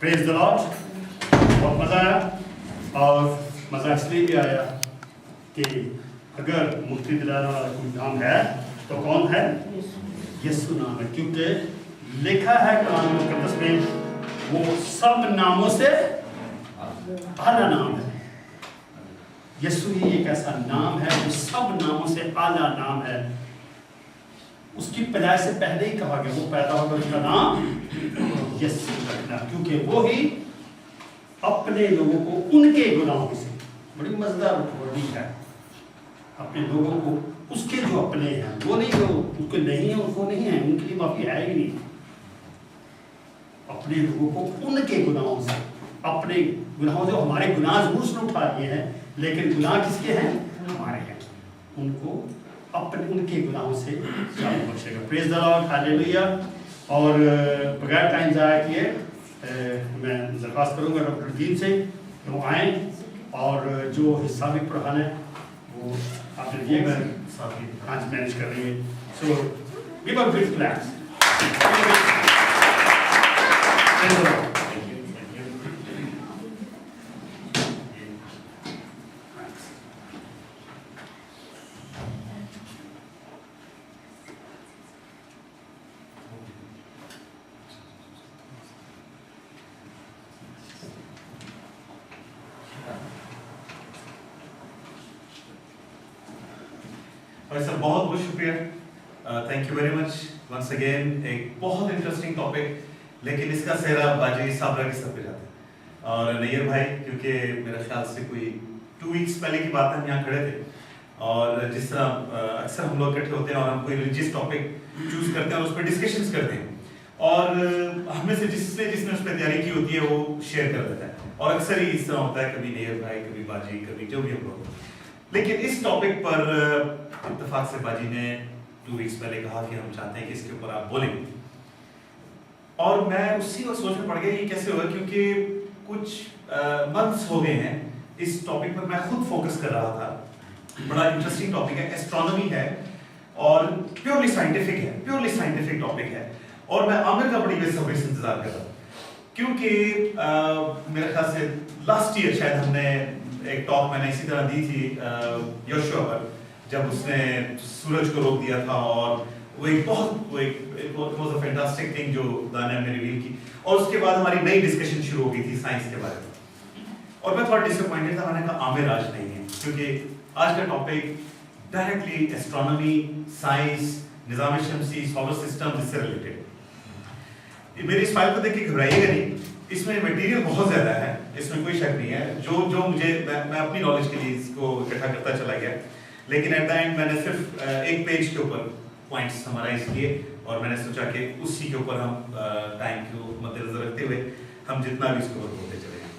Praise the Lord. बहुत मज़ा आया, और मज़ा इसलिए भी आया कि अगर मुक्ति दिलाने वाला कोई नाम है तो कौन है? यीशु नाम है, क्योंकि लिखा है कुरान मुकद्दस में वो सब नामों से आला नाम है। यीशु ही एक ऐसा नाम है जो सब नामों से आला नाम है। उसकी पैदाइश से पहले ही कहा गया वो पैदा होगा, उसका नाम यीशु रखना, क्योंकि वो ही अपने लोगों को उनके गुनाहों से, बड़ी मजेदार वर्डिंग है, अपने लोगों को उसके जो अपने हैं, वो नहीं जो उनको नहीं है, उनको नहीं है, उनके लिए माफी है ही नहीं, अपने लोगों को उनके गुनाहों से, अपने गुनाहों से, हमारे गुनाह जरूर उसने उठा लिए हैं, लेकिन गुनाह किसके हैं? हमारे हैं। उनको अपने उनके गुनाहों से जान बख्शेगा। Praise the lord, hallelujah. और बगैर टाइम ज़ाया किए मैं दरख्वास्त करूँगा डॉक्टर दीन से कि वो आएँ और जो हिस्सा भी पढ़ाना है वो आपने दिएगा, साथ ही आज मैनेज कर रही है। So give a big claps. Sir बहुत बहुत शुक्रिया, thank you very much once again. एक बहुत इंटरेस्टिंग टॉपिक, लेकिन इसका सेहरा बाजी साबरा के सर पे जाता है और नैयर भाई, क्योंकि मेरे ख्याल से कोई 2 वीक्स पहले की बात है, हम यहाँ खड़े थे और जिस तरह अक्सर हम लोग इकट्ठे होते हैं और हम कोई रिलीजियस टॉपिक चूज करते हैं और उस पर डिस्कशंस करते हैं, और हमें से जिसने उस पर तैयारी की होती है वो शेयर कर देता है, और अक्सर ही इस तरह होता है, कभी नैयर भाई, कभी बाजी, कभी जो भी हम लोग। लेकिन इस टॉपिक पर इत्तेफाक से बाजी ने 2 वीक्स पहले कहा कि हम चाहते हैं कि इसके ऊपर आप बोलें, और मैं उसी वक्त सोच में पड़ गया ये कैसे होगा, क्योंकि कुछ मंथ्स हो गए हैं इस टॉपिक पर मैं खुद फोकस कर रहा था। बड़ा इंटरेस्टिंग टॉपिक है, एस्ट्रोनॉमी है और प्योरली साइंटिफिक टॉपिक है, और मैं आमिर का बड़ी बेसब्री से इंतजार कर रहा हूँ, क्योंकि मेरे ख्याल से लास्ट ईयर शायद हमने एक टॉक मैंने इसी तरह दी थी योशुआ पर, जब उसने सूरज को रोक दिया था, और वो एक बहुत फैंटास्टिक थिंग जो दानिया ने रिवील की, और उसके बाद हमारी नई डिस्कशन शुरू हो गई थी साइंस के बारे में, और मैं थोड़ा डिसअपॉइंटेड था। मैंने कहा आमिर आज नहीं है, क्योंकि आज का टॉपिक डायरेक्टली एस्ट्रोनॉमी, साइंस, निज़ाम शमसी, सोलर सिस्टम इससे रिलेटेड। मेरी इस फाइल को देख के घबराइएगा नहीं, इसमें मटेरियल बहुत ज़्यादा है, इसमें कोई शक नहीं है। जो मुझे मैं अपनी नॉलेज के लिए इसको इकट्ठा करता चला गया, लेकिन एट द एंड मैंने सिर्फ एक पेज के ऊपर पॉइंट्स समराइज किए, और मैंने सोचा कि उसी के ऊपर हम टाइम को मद्देनजर रखते हुए हम जितना भी इसको बोलते चले जाएं।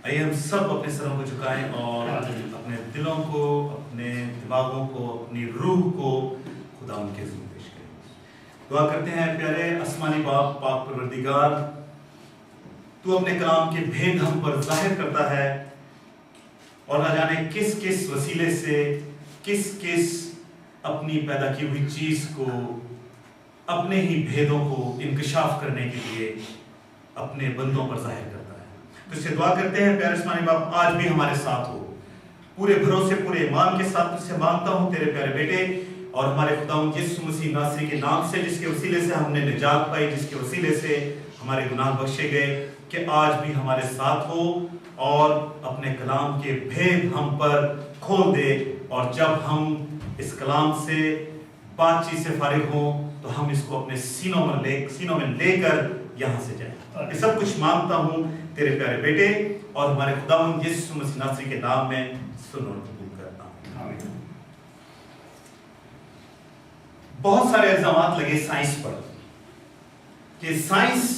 आइए हम सब अपने सरों को झुकाएं और अपने दिलों को, अपने दिमागों को, अपनी रूह को खुदा उनके ज़िम्मे पेश करें। दुआ करते हैं, प्यारे आसमानी बाप, पाक परवरदिगार, तू अपने कलाम के भेद हम पर जाहिर करता है, और ना जाने किस किस वसीले से किस अपनी पैदा की हुई चीज को, अपने ही भेदों को इंकशाफ करने के लिए अपने बंदों पर जाहिर करता है। तो इससे दुआ करते हैं प्यारे आसमानी बाप, आज भी हमारे साथ हो, पूरे भरोसे, पूरे ईमान के साथ तुझसे मांगता हूँ तेरे प्यारे बेटे और हमारे खुदावंद यीशु मसीह नासरी के नाम से, जिसके वसीले से हमने निजात पाई, जिसके वसीले से हमारे गुनाह बख्शे गए, कि आज भी हमारे साथ हो और अपने कलाम के भेद हम पर खोल दे, और जब हम इस कलाम से बातचीत से फारिग हो तो हम इसको अपने सीनों में लेकर यहाँ से जाएं। ये सब कुछ मांगता हूँ तेरे प्यारे बेटे और हमारे खुदावंद यीशु मसीह नासरी के नाम में, सुनो और कबूल करता हूँ, आमीन। बहुत सारे इल्जामात लगे साइंस पर कि साइंस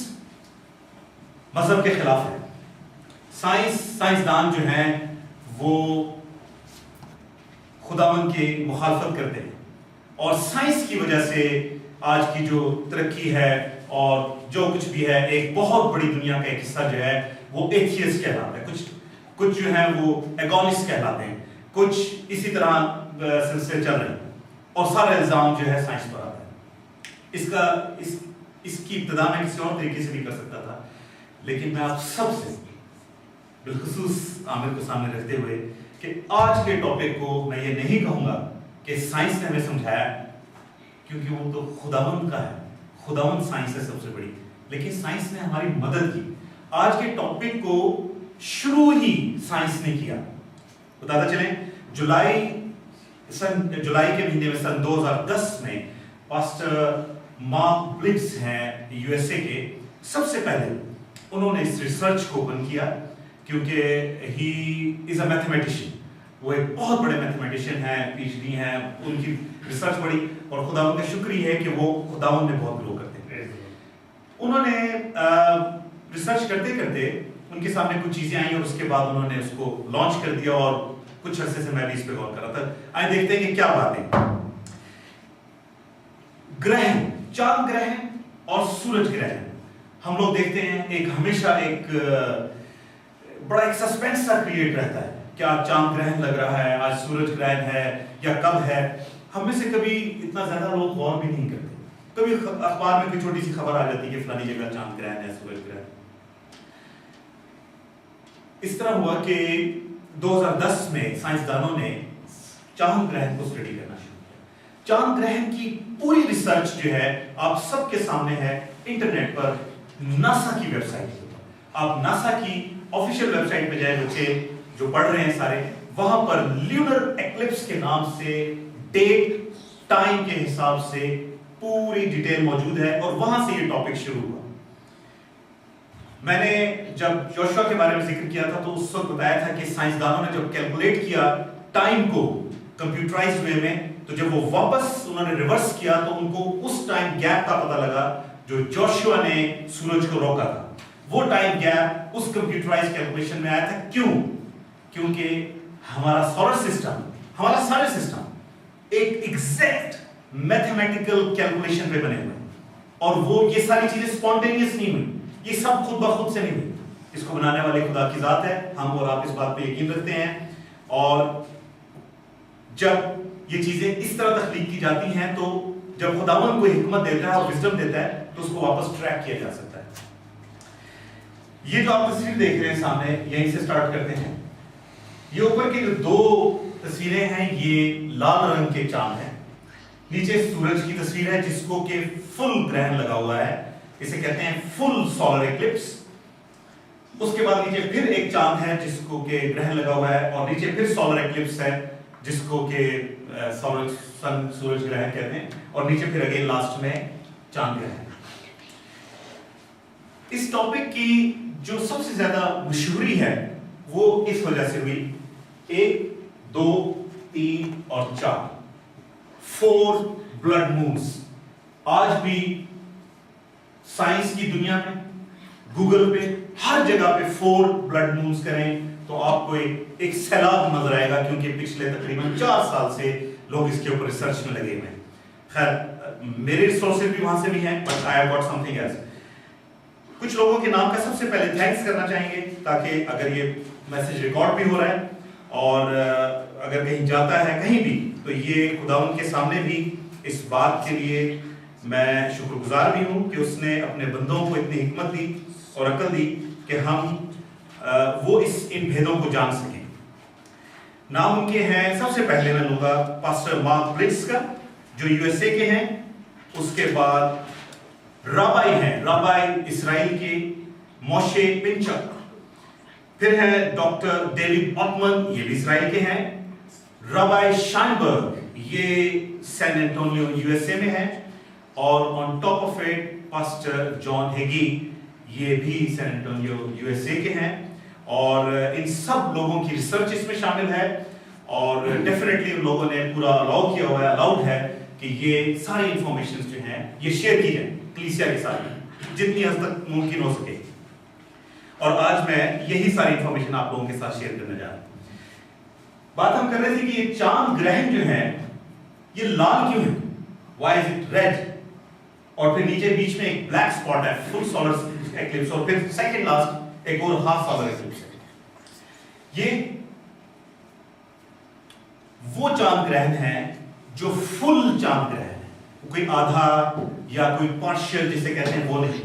मजहब के खिलाफ है, साइंसदान जो हैं वो खुदावंद की मुखालफत करते हैं, और साइंस की वजह से आज की जो तरक्की है और जो कुछ भी है, एक बहुत बड़ी दुनिया का एक हिस्सा जो है वो एथियस्ट कहलाता है, कुछ जो है वो एगोनिस्ट कहलाते हैं, कुछ इसी तरह सिलसिले चल रहे हैं, और सारा इल्जाम जो है साइंस पर आता है। इसकी इब्तिदा मैं किसी और तरीके से भी कर सकता था, लेकिन मैं आप सबसे बिलखुसूस आमिर को सामने रखते हुए कि आज के टॉपिक को मैं ये नहीं कहूँगा कि साइंस ने हमें समझाया, क्योंकि वो तो खुदावंद का है, खुदावंद साइंस है सबसे बड़ी, लेकिन साइंस ने हमारी मदद की। आज के टॉपिक को शुरू ही साइंस ने किया। बताता चलें, जुलाई के महीने में सन 2010 में पास्टर मार्क ब्लिट्स हैं यूएसए के, सबसे पहले उन्होंने इस रिसर्च को ओपन किया, क्योंकि ही इज अ मैथमेटिशियन, वो एक बहुत बड़े मैथमेटिशियन हैं, पीएचडी हैं, उनकी रिसर्च बड़ी, और खुदावंद का शुक्र है कि वो खुदावंद में बहुत ग्रो करते हैं। उन्होंने रिसर्च करते करते उनके सामने कुछ चीजें आई और उसके बाद उन्होंने उसको लॉन्च कर दिया, और कुछ अरसे से मैं भी इस पे गौर कर रहा था। आइए देखते हैं कि क्या बातें। ग्रहण, चांद ग्रहण और सूरज ग्रहण हम लोग देखते हैं, एक हमेशा एक बड़ा एक सस्पेंस सा क्रिएट रहता है, क्या चांद ग्रहण लग रहा है, आज सूरज ग्रहण है या कब है। हम में से कभी इतना ज्यादा लोग गौर भी नहीं करते, कभी अखबार में कोई छोटी सी खबर आ जाती है कि फलानी जगह चांद ग्रहण है, सूरज ग्रहण। इस तरह हुआ कि 2010 में साइंसदानों ने चांद ग्रहण को स्टडी करना शुरू किया। चांद ग्रहण की पूरी रिसर्च जो है आप सबके सामने है इंटरनेट पर, नासा की वेबसाइट पर। आप नासा की ऑफिशियल वेबसाइट पे जाए, बच्चे जो पढ़ रहे हैं सारे, वहां पर ल्यूनर एक्लिप्स के नाम से डेट टाइम के हिसाब से पूरी डिटेल मौजूद है, और वहां से ये टॉपिक शुरू हुआ। मैंने जब जोशुआ के बारे में जिक्र किया था तो उस वक्त बताया था कि साइंसदानों ने जब कैलकुलेट किया टाइम को कंप्यूटराइज्ड वे में, तो जब वो वापस उन्होंने रिवर्स किया तो उनको उस टाइम गैप का पता लगा जो जोशुआ ने सूरज को रोका था। वो टाइम गैप उस कंप्यूटराइज्ड कैलकुलेशन में आया था। क्यों? क्योंकि हमारा सोलर सिस्टम, हमारा सारे सिस्टम एक एग्जैक्ट मैथमेटिकल कैलकुलेशन पे बने हुए हैं, और वो ये सारी चीजें स्पॉन्टेनियस नहीं हुई, ये सब खुद ब खुद से नहीं हुई। इसको बनाने वाले खुदा की जात है, हम और आप इस बात पे यकीन रखते हैं। और जब ये चीजें इस तरह तख्लीक की जाती हैं, तो जब खुदावंद कोई हिकमत देता है और विजडम देता है, तो उसको वापस ट्रैक किया जा सकता है। ये जो आप तस्वीर देख रहे हैं सामने, यहीं से स्टार्ट करते हैं। ये ऊपर की जो दो तस्वीरें हैं, ये लाल रंग के चांद हैं। नीचे सूरज की तस्वीर है जिसको के फुल ग्रहण लगा हुआ है, इसे कहते हैं फुल सोलर एक्लिप्स। उसके बाद नीचे फिर एक चांद है जिसको के ग्रहण लगा हुआ है, और नीचे फिर सोलर एक्लिप्स है जिसको के सूरज ग्रहण कहते हैं, और नीचे फिर अगेन लास्ट में चांद ग्रहण। इस टॉपिक की जो सबसे ज्यादा मशहूरी है वो इस वजह से हुई, 1, 2, 3 और 4, 4 ब्लड मून्स। आज भी साइंस की दुनिया में, गूगल पे, हर जगह पे 4 ब्लड मून्स करें तो आपको एक सैलाब नजर आएगा, क्योंकि पिछले तकरीबन 4 साल से लोग इसके ऊपर रिसर्च में लगे हुए हैं। खैर मेरे रिसोर्सेज भी वहां से भी हैं, but I have got something else. कुछ लोगों के नाम का सबसे पहले थैंक्स करना चाहेंगे, ताकि अगर ये मैसेज रिकॉर्ड भी हो रहा है और अगर कहीं जाता है कहीं भी, तो ये खुदावंद के सामने भी इस बात के लिए मैं शुक्रगुजार भी हूं कि उसने अपने बंदों को इतनी हिकमत दी और अकल दी कि हम वो इन भेदों को जान सकें। नाम उनके हैं, सबसे पहले मैं लूंगा पास्टर मार्क ब्लिट्स का जो यूएसए के हैं। उसके बाद राबाई हैं, राबाई इजराइल के मोशे पिंचक। फिर है डॉक्टर डेविड ऑटमन, ये भी इजराइल के हैं। राबाई शाइनबर्ग, ये सैन एंटोनियो यूएसए में है। और on top of it pastor John हेगी, ये भी सैन एंटोनियो यूएसए के हैं। और इन सब लोगों की रिसर्च इसमें शामिल है, और डेफिनेटली उन लोगों ने पूरा अलाउड है कि ये सारी इंफॉर्मेशन जो हैं ये शेयर की जाए कलीसिया के साथ जितनी हद तक मुमकिन हो सके। और आज मैं यही सारी इंफॉर्मेशन आप लोगों के साथ शेयर करने जा रहा हूं। बात हम कर रहे थे कि ये चांद ग्रहण जो है ये लाल क्यों है, व्हाई इज इट रेड, और फिर नीचे बीच में एक ब्लैक स्पॉट है, फुल सोलर एक्लिप्स, और फिर सेकंड लास्ट एक और हाफ सोलर एक्लिप्स है। ये वो चांद ग्रहण है जो फुल चांद ग्रहण है। कोई आधा या कोई पार्शियल जिसे कहते हैं वो नहीं,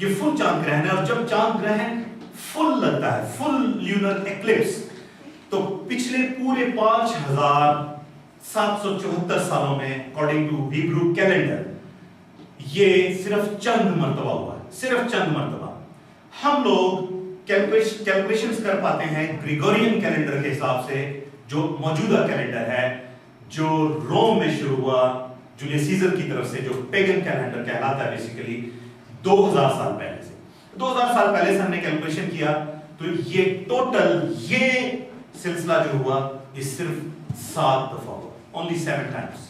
ये फुल चांद ग्रहण है। और जब चांद ग्रहण फुल लगता है, फुल ल्यूनर एक्लिप्स, तो पिछले पूरे 5774 सालों में अकॉर्डिंग टू हिब्रू कैलेंडर ये सिर्फ चंद मर्तबा हुआ है, सिर्फ चंद मर्तबा। हम लोग कैलकुलेशंस कर पाते हैं ग्रेगोरियन कैलेंडर के हिसाब से, जो मौजूदा कैलेंडर है, जो रोम में शुरू हुआ जूलियस सीजर की तरफ से, जो पेगन कैलेंडर कहलाता है बेसिकली 2000 साल पहले से। 2000 साल पहले से हमने कैलकुलेशन किया तो ये टोटल ये सिलसिला जो हुआ ये सिर्फ 7 दफा हुआ, ओनली 7 टाइम्स।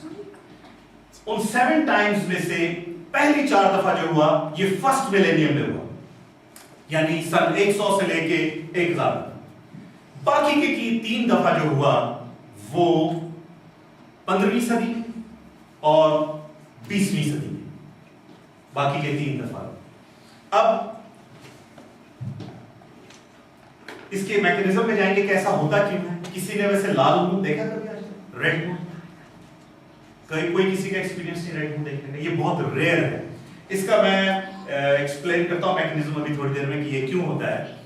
उन 7 टाइम्स में से पहली 4 दफा जो हुआ ये फर्स्ट मिलेनियम में हुआ, यानी सन 100 से लेके 1000। बाकी के की 3 दफा जो हुआ वो 15वीं सदी और 20वीं सदी में, बाकी के 3 दफा। अब इसके मैकेनिज्म में जाएंगे, कैसा होता क्यों है। किसी ने वैसे लाल मून देखा कभी आज? रेड मून कोई किसी का एक्सपीरियंस नहीं रेड मून देखने का? ये बहुत रेयर है। इसका मैं एक्सप्लेन करता हूं मैकेनिज्म अभी थोड़ी देर में कि ये क्यों होता है।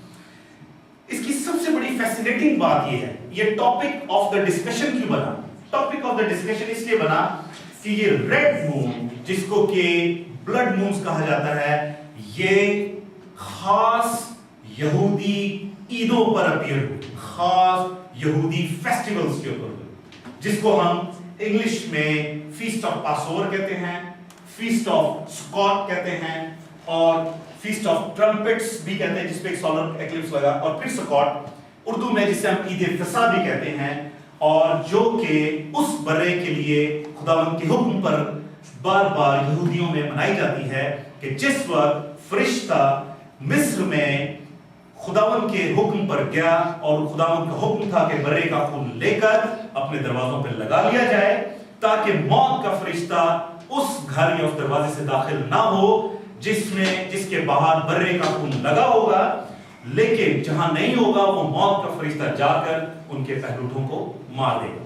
इसकी सबसे बड़ी फैसिनेटिंग बात ये है, ये टॉपिक ऑफ द डिस्कशन क्यों बना? टॉपिक ऑफ द डिस्कशन इसलिए बना कि ये रेड मून, जिसको कि ब्लड मून्स कहा जाता है, ये खास यहूदी ईदों पर अपीयर हुई, खास यहूदी फेस्टिवल्स के ऊपर हुई, जिसको हम इंग्लिश में फीस्ट ऑफ पासोवर कहते हैं, फीस्ट ऑफ स्कॉट कहते हैं, और फीस्ट ऑफ ट्रम्पेट्स भी कहते हैं, जिसपे एक सोलर एक्लिप्स लगा, और फिर स्कॉट उर्दू में जिसे हम ईद फिसा भी कहते हैं, और जो कि उस बर्रे के लिए खुदावंद के हुक्म पर बार बार यहूदियों में मनाई जाती है कि जिस वक्त फरिश्ता मिस्र में खुदावंद के हुक्म पर गया और खुदावंद का हुक्म था कि बर्रे का खून लेकर अपने दरवाजों पर लगा लिया जाए, ताकि मौत का फरिश्ता उस घर या उस दरवाजे से दाखिल ना हो जिसके बाहर बर्रे का खून लगा होगा, लेकिन जहां नहीं होगा वो मौत का फरिश्ता जाकर उनके पहलूठों को मार देगा।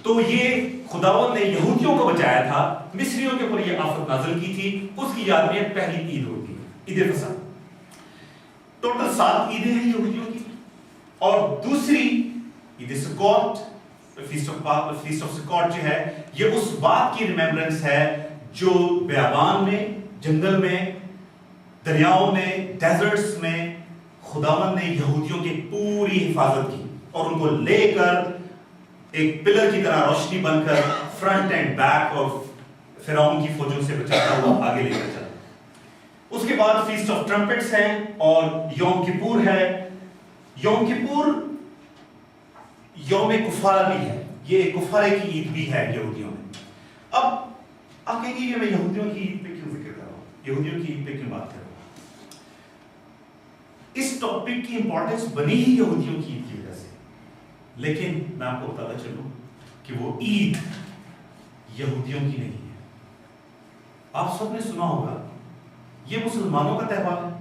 तो ये खुदावंद ने यहूदियों को बचाया था, मिस्रियों के ऊपर ये आफत नाज़िल की थी, उसकी याद में पहली ईद होती है, ईद फसह। टोटल 7 ईदें हैं यहूदियों की, और दूसरी ईद सुक्कोत, फीस्ट ऑफ सुक्कोत जो है, ये उस बात की रिमेम्बरेंस है जो बियाबान में, जंगल में, दरियाओं में, डेजर्ट्स में खुदावंद ने यहूदियों की पूरी हिफाजत की और उनको लेकर एक पिलर की तरह रोशनी बनकर फ्रंट एंड बैक और फिरौन की फौजों से बचाता हुआ आगे लेकर चला। उसके बाद फीस्ट ऑफ ट्रम्पेट्स है और योम किपुर है। योम किपुर योम कुफारा भी है, ये कुफारे की ईद भी है यहूदियों में। अब आप कहेंगे कि मैं यहूदियों की ईद पे क्यों जिक्र कर रहा हूं, यहूदियों की ईद पे क्यों बात कर रहा हूं? इस टॉपिक की इंपॉर्टेंस बनी ही यहूदियों की ईद की वजह से, लेकिन मैं आपको बताता चलूं कि वो ईद यहूदियों की नहीं है। आप सबने सुना होगा ये मुसलमानों का त्यौहार है,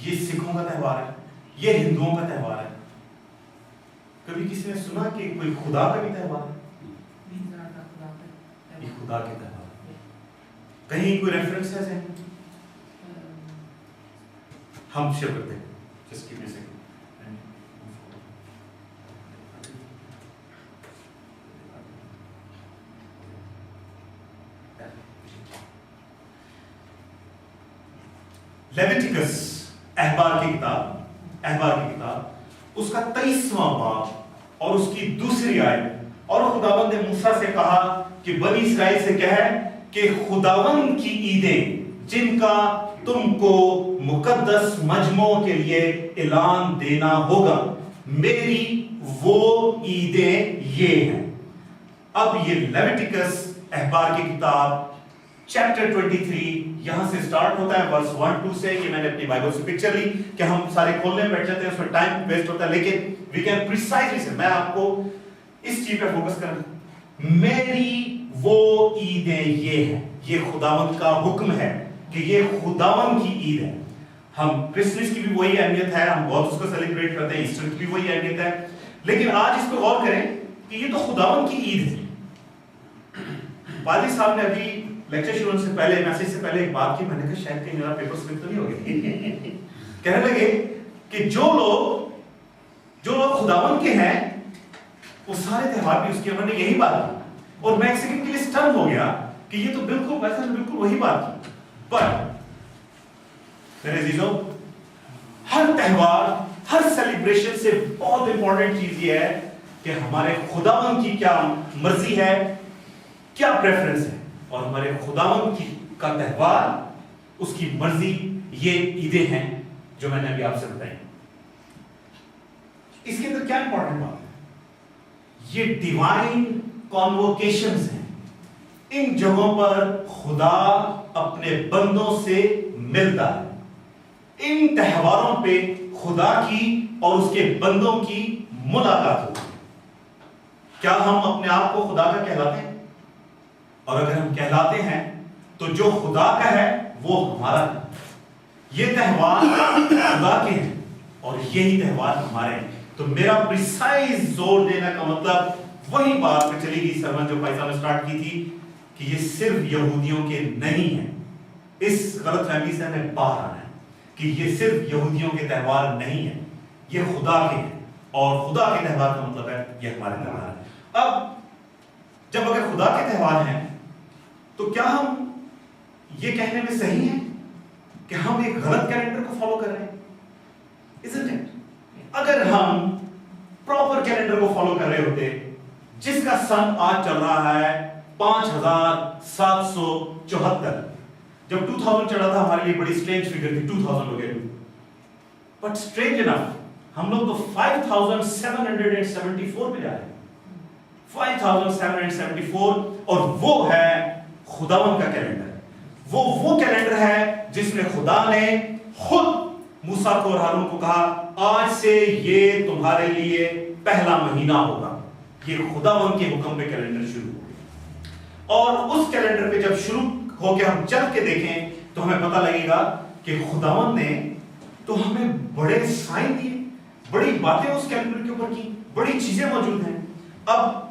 ये सिखों का त्यौहार है, ये हिंदुओं का त्यौहार है। कभी किसी ने सुना कि कोई खुदा का भी त्यौहार है? ये खुदा के त्यौहार, कहीं कोई रेफरेंस है? हम शेयर करते हैं जिसकी वजह से लेविटिकस अहबार की किताब उसका 23वां बाब और उसकी दूसरी आयत, और खुदावंद ने मूसा से कहा कि बनी इस्राएल से कह कि खुदावंद की ईदें जिनका तुमको मुकद्दस मजमों के लिए ऐलान देना होगा, मेरी वो ईदें ये हैं। अब ये लेविटिकस अहबार की किताब चैप्टर 23 यहां से स्टार्ट होता है वर्स 1-2 से। ये मैंने अपनी बाइबल से पिक्चर ली कि हम सारे खोलने में बैठ जाते हैं, उसमें टाइम वेस्ट होता है, लेकिन वी कैन प्रिसाइजली से मैं आपको इस चीज पे फोकस कर रहा हूं। मेरी वो ईदें ये है, ये खुदावंद का हुक्म है कि ये खुदावंद की ईद है। हम क्रिसमस की भी वही अहमियत है, हम बहुत उसको सेलिब्रेट करते हैं, ईस्टर की भी वही अहमियत है, लेकिन आज इस पर गौर करें कि ये तो खुदावंद की ईद है। पादी साहब ने अभी लेक्चर शुरू होने से पहले, मैसेज से पहले एक बात की, मैंने कहा शायद कहीं मेरा पेपर स्लिप तो नहीं हो गया। कहने लगे कि जो लोग खुदावन के हैं वो सारे त्योहार भी उसके, उन्होंने यही बात की, और मैं एक सेकंड के लिए स्टन हो गया कि ये तो बिल्कुल वैसा, बिल्कुल वही बात की। पर मेरे अजीजों, हर त्योहार, हर सेलिब्रेशन से बहुत इंपॉर्टेंट चीज ये है कि हमारे खुदावन की क्या मर्जी है, क्या प्रेफरेंस है, और हमारे खुदावन की का त्योहार, उसकी मर्जी, ये ईदें हैं जो मैंने अभी आपसे बताई। इसके अंदर क्या इंपॉर्टेंट बात है, ये डिवाइन कॉन्वोकेशंस हैं। इन जगहों पर खुदा अपने बंदों से मिलता है। इन त्योहारों पे खुदा की और उसके बंदों की मुलाकात होती है। क्या हम अपने आप को खुदा का कहलाते हैं? और अगर हम कहलाते हैं तो जो खुदा का है वो हमारा है। ये त्योहार खुदा के हैं और यही त्योहार हमारे हैं। तो मेरा प्रिसाइज जोर देने का मतलब वही बात पे चली गई सरमन जो भाई साहब ने स्टार्ट की थी कि ये सिर्फ यहूदियों के नहीं है। इस गलतफहमी से हमें बाहर आना है कि ये सिर्फ यहूदियों के त्योहार नहीं है, ये खुदा के हैं, और खुदा के त्योहार का मतलब है ये हमारे त्योहार है। अब जब अगर खुदा के त्योहार हैं तो क्या हम ये कहने में सही हैं कि हम एक गलत कैलेंडर को फॉलो कर रहे हैं? Isn't it? अगर हम प्रॉपर कैलेंडर को फॉलो कर रहे होते, जिसका सन आज चल रहा है 5774, जब 2000 चला था हमारे लिए बड़ी स्ट्रेंज फिगर थी, 2000 हो गया, बट स्ट्रेंज इनफ हम लोग तो 5774 पे जा रहे हैं, 5774, और वो है खुदावन का कैलेंडर। वो कैलेंडर है जिसमें खुदा ने खुद मूसा को और हारून को कहा, आज से ये तुम्हारे लिए पहला महीना होगा। ये खुदावन के हुक्म पे कैलेंडर शुरू हो, और उस कैलेंडर पे जब शुरू होके हम चल के देखें तो हमें पता लगेगा कि खुदावन ने तो हमें बड़े साइन दिए, बड़ी बातें उस कैलेंडर के ऊपर की, बड़ी चीजें मौजूद हैं। अब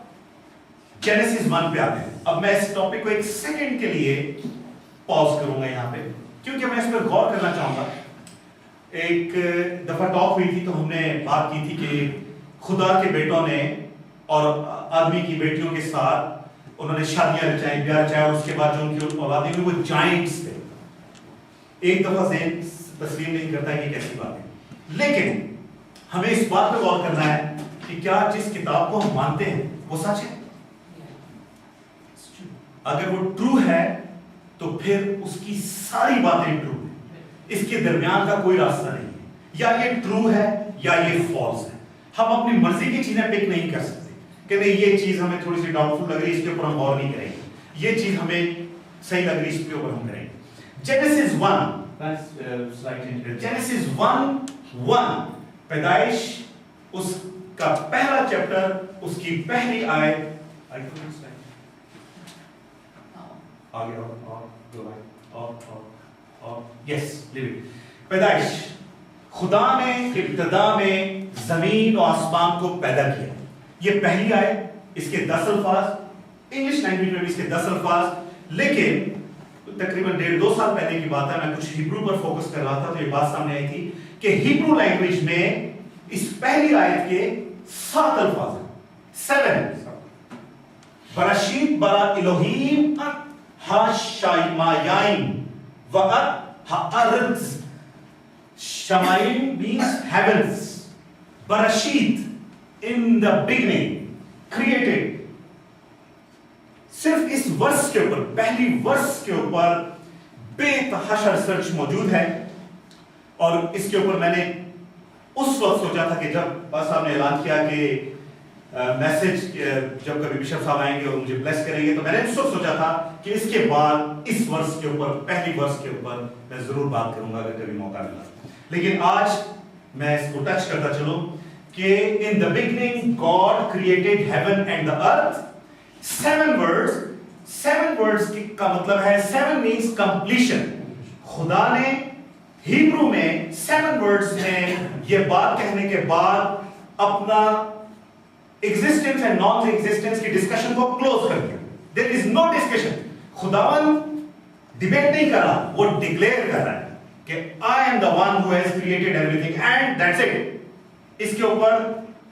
जेनेसिस 1 पे आते हैं। अब मैं इस टॉपिक को एक सेकंड के लिए पॉज करूंगा यहाँ पे, क्योंकि मैं इस पर गौर करना चाहूंगा। एक दफा टॉक हुई थी तो हमने बात की थी कि खुदा के बेटों ने और आदमी की बेटियों के साथ उन्होंने शादियां रचाई, ब्याह रचाया, और उसके बाद जो उनकी औलादी हुई वो जायंट्स थे। एक दफा से तस्लीम नहीं करता है कि कैसी बात है, लेकिन हमें इस बात पर गौर करना है कि क्या जिस किताब को हम मानते हैं वो सच है? अगर वो ट्रू है तो फिर उसकी सारी बातें ट्रू है, इसके दरमियान का कोई रास्ता नहीं है। या ये ट्रू है या ये फॉल्स है। हम अपनी मर्जी की चीजें पिक नहीं कर सकते कि नहीं ये चीज हमें थोड़ी सी डाउटफुल लग रही है, इसके ऊपर हम गौर नहीं करेंगे, ये चीज हमें सही लग रही है, इसके ऊपर हम करेंगे। जेनेसिस 1 पैदाइश उसका पहला चैप्टर, उसकी पहली आयत, आगे और यस, पैदाइश, खुदा ने इब्तिदा में जमीन और आसमान को पैदा किया। ये पहली आयत, इसके 10 अल्फाज, इंग्लिश लैंग्वेज में भी इसके 10 अल्फाज, लेकिन तकरीबन 1.5-2 साल पहले की बात है, मैं कुछ हिब्रू पर फोकस कर रहा था तो ये बात सामने आई थी कि हिब्रू लैंग्वेज में इस पहली आयत के 7 अल्फाज हैं, 7। बराशीत bara इलोहीम ha-shamayim va'at ha-arz. Shamayim means heavens. Barashit, in the beginning, created. सिर्फ इस वर्ष के ऊपर, पहली वर्ष के ऊपर बेतहाशा रिसर्च मौजूद है, और इसके ऊपर मैंने उस वक्त सोचा था कि जब पास साहब ने ऐलान किया कि मैसेज जब कभी बिशप साहब आएंगे और मुझे ब्लेस करेंगे, तो मैंने उस वक्त सोचा था कि इसके बाद इस वर्ष के ऊपर, पहली वर्ष के ऊपर मैं जरूर बात करूंगा अगर कभी मौका मिला। लेकिन आज मैं इसको टच करता चलूं कि in the beginning God created heaven and the earth. 7 words का मतलब है, 7 मीन्स कंप्लीशन। खुदा ने हिब्रू में 7 वर्ड्स में ये बात कहने के बाद अपना एग्जिस्टेंस एंड नॉन एग्जिस्टेंस की डिस्कशन को क्लोज कर दिया। There is no discussion. खुदावन डिबेट नहीं कर रहा, वो डिक्लेयर कर रहा है कि I am the one who has created everything and that's it. इसके ऊपर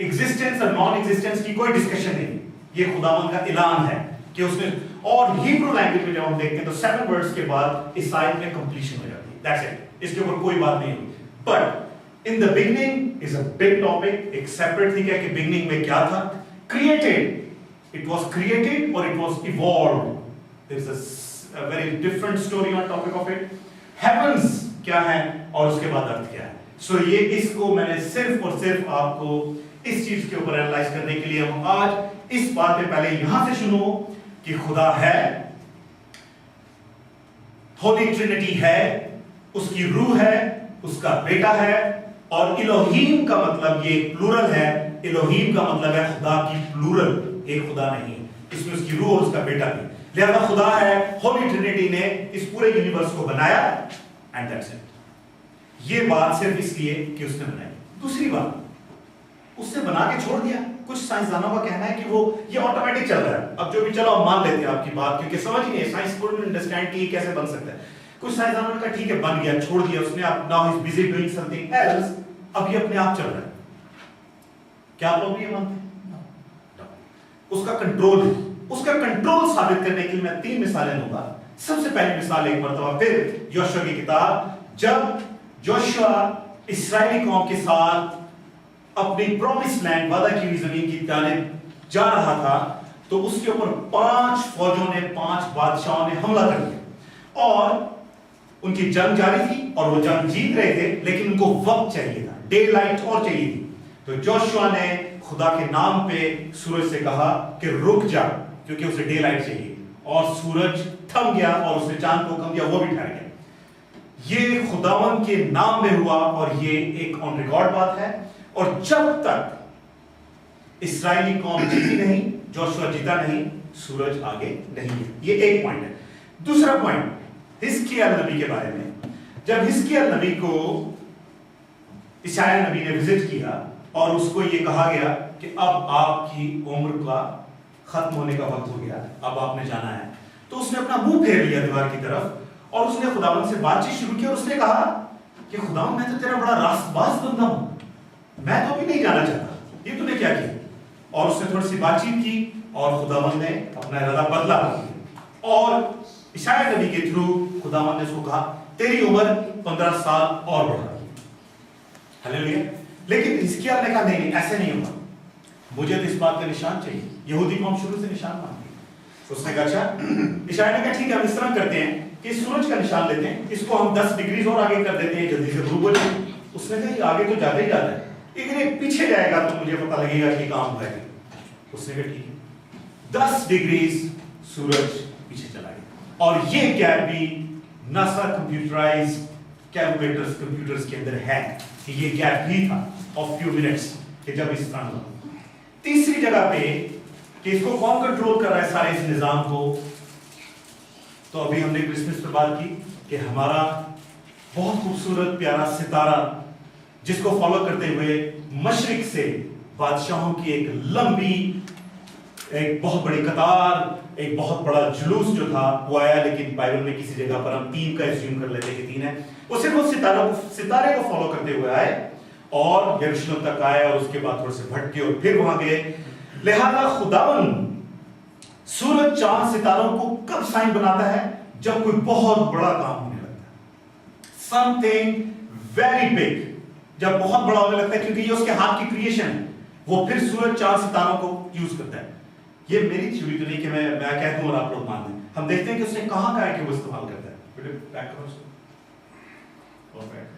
एग्जिस्टेंस और नॉन एग्जिस्टेंस की कोई डिस्कशन नहीं, ये खुदावन का ऐलान है कि उसने, और हिब्रू लैंग्वेज में जब हम देखते हैं तो 7 वर्ड्स के बाद इस आयत में कंप्लीशन हो जाती है, दैट्स इट, इसके ऊपर कोई बात नहीं होगी. But in the beginning is a big topic, एक सेपरेट थिंग है कि बिगनिंग में क्या था. Created, it was created or it was evolved. There is a very different story on topic of it. Heavens क्या है और उसके बाद अर्थ क्या है. So ये इसको मैंने सिर्फ और सिर्फ आपको इस चीज के ऊपर एनालाइज करने के लिए हम आज इस बात पे पहले यहां से सुनो कि खुदा है, होली ट्रिनिटी है, उसकी रूह है, उसका बेटा है, और इलोहीम का मतलब ये प्लूरल है. इलोहीम का मतलब है खुदा की प्लूरल, एक खुदा नहीं, इसमें उसकी रूह और उसका बेटा भी. लिहाजा खुदा है, होली ट्रिनिटी ने इस पूरे यूनिवर्स को बनाया एंड दैट्स इट. ये बात सिर्फ इसलिए कि उसने बनाई. दूसरी बात, उसने बना के छोड़ दिया. कुछ साइंसदानों का कहना है कि वो ये ऑटोमेटिक चल रहा है. अब जो भी चलो हम मान लेते हैं आपकी बात, क्योंकि समझ नहीं है, साइंस को अंडरस्टैंड की कैसे बन सकता है. कुछ साइंसदानों का ठीक है बन गया, छोड़ दिया उसने, अब now he is busy doing something else, अब ये अपने आप चल रहा है. क्या आप लोग ये मानते हैं? उसका कंट्रोल है. उसका कंट्रोल साबित करने के लिए मैं 3 मिसालें दूंगा. सबसे पहली मिसाल एक मरतबा फिर योशुआ की किताब, जब जोशुआ इस्राएली कौम के साथ अपनी प्रॉमिस लैंड, वादा की हुई जमीन की जानिब जा रहा था, तो उसके ऊपर 5 फौजों ने, 5 बादशाहों ने हमला कर दिया और उनकी जंग जारी थी और वो जंग जीत रहे थे, लेकिन उनको वक्त चाहिए था, डे लाइट और चाहिए थी. तो जोशुआ ने खुदा के नाम पे सूरज से कहा कि रुक जा, क्योंकि उसे डे लाइट चाहिए, और सूरज थम गया और उसने चांद को हुक्म दिया, वो भी ठहर गया. ये खुदावन के नाम में हुआ और ये एक ऑन रिकॉर्ड बात है. और जब तक इस्राएली कौम जीती नहीं, जोशुआ जीता नहीं, सूरज आगे नहीं है. ये एक पॉइंट है. दूसरा पॉइंट हिजकिय्याह नबी के बारे में. जब हिजकिय्याह नबी को यशायाह नबी ने विजिट किया और उसको ये कहा गया कि अब आपकी उम्र का खत्म होने का वक्त हो गया, अब आपने जाना है, तो उसने अपना मुंह फेर लिया दीवार की तरफ और उसने खुदावन से बातचीत शुरू की. और उसने कहा कि खुदावन, मैं तो तेरा बड़ा रास्तबाज बंदा हूं, मैं तो अभी नहीं जाना चाहता, ये तूने क्या किया. और उसने थोड़ी सी बातचीत की और खुदावन ने अपना इरादा बदला और यशायाह नबी के थ्रू खुदावन ने उसको कहा तेरी उम्र 15 साल और बढ़ा. हालेलुया. लेकिन हिजकिय्याह ने कहा नहीं, ऐसे नहीं होगा, मुझे तो इस बात का निशान चाहिए. यहूदी कौम शुरू से निशान मांगती. तो उसने कहा अच्छा. यशायाह ने कहा ठीक है, हम इस तरह करते हैं कि सूरज का निशान लेते हैं, इसको हम 10 डिग्री और आगे कर देते हैं, जल्दी से ग्रुप हो जाए. उसने कहा आगे तो ज्यादा ही ज्यादा है, लेकिन पीछे जाएगा तो मुझे पता लगेगा कि काम हुआ है. उसने कहा ठीक है. 10 डिग्री सूरज पीछे चला गया. और ये गैप भी नासा कंप्यूटराइज कैलकुलेटर्स कंप्यूटर्स के अंदर है कि ये गैप भी था ऑफ फ्यू मिनट्स कि जब इस तरह हुआ. तीसरी जगह पे कि इसको कौन कंट्रोल कर रहा है सारे इस निजाम को, तो अभी हमने क्रिसमस पर बात की कि हमारा बहुत खूबसूरत प्यारा सितारा, जिसको फॉलो करते हुए मशरिक से बादशाहों की एक लंबी, एक बहुत बड़ी कतार, एक बहुत बड़ा जुलूस जो था वो आया. लेकिन बाइबल में किसी जगह पर हम 3 का एज्यूम कर लेते हैं कि 3 है. वो सिर्फ उस सितारे को फॉलो करते हुए आए और यरूशलेम तक आए और उसके बाद थोड़े से भटके और फिर वहां गए. लिहाजा खुदावन सूरज, चांद, सितारों को कब साइन बनाता है? जब कोई बहुत बड़ा काम होने लगता है, समथिंग वेरी बिग, जब बहुत बड़ा होने लगता है, क्योंकि ये उसके हाथ की क्रिएशन है. वो फिर सूरज, चांद, सितारों को यूज करता है. ये मेरी थ्योरी तो नहीं कि मैं कह दूं और आप लोग मान लें. हम देखते हैं कि उसने कहां है कि वो इस्तेमाल करता है. बैक करो उसको, और बैक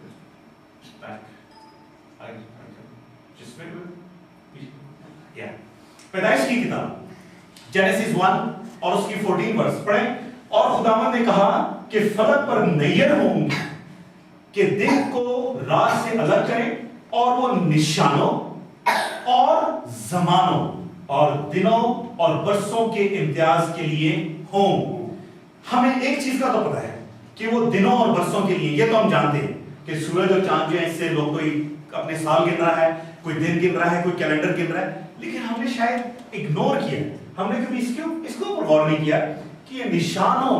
जिसमें या पैदाइश की किताब जेनेसिस 1 और उसकी 14 वर्स पढ़ें. और खुदावंद ने कहा कि फलक पर नैयर होंगे कि दिन को रात से अलग करें और वो निशानों और जमानों और दिनों और बरसों के इम्तियाज के लिए हों. हमें एक चीज का तो पता है कि वो दिनों और बरसों के लिए, ये तो हम जानते हैं कि सूरज और चांद जो है इससे लोग कोई अपने साल गिन रहा है, कोई दिन गिन रहा है, कोई कैलेंडर गिन रहा है. लेकिन हमने शायद इग्नोर किया, हमने कभी इसके ऊपर गौर नहीं किया कि ये निशानों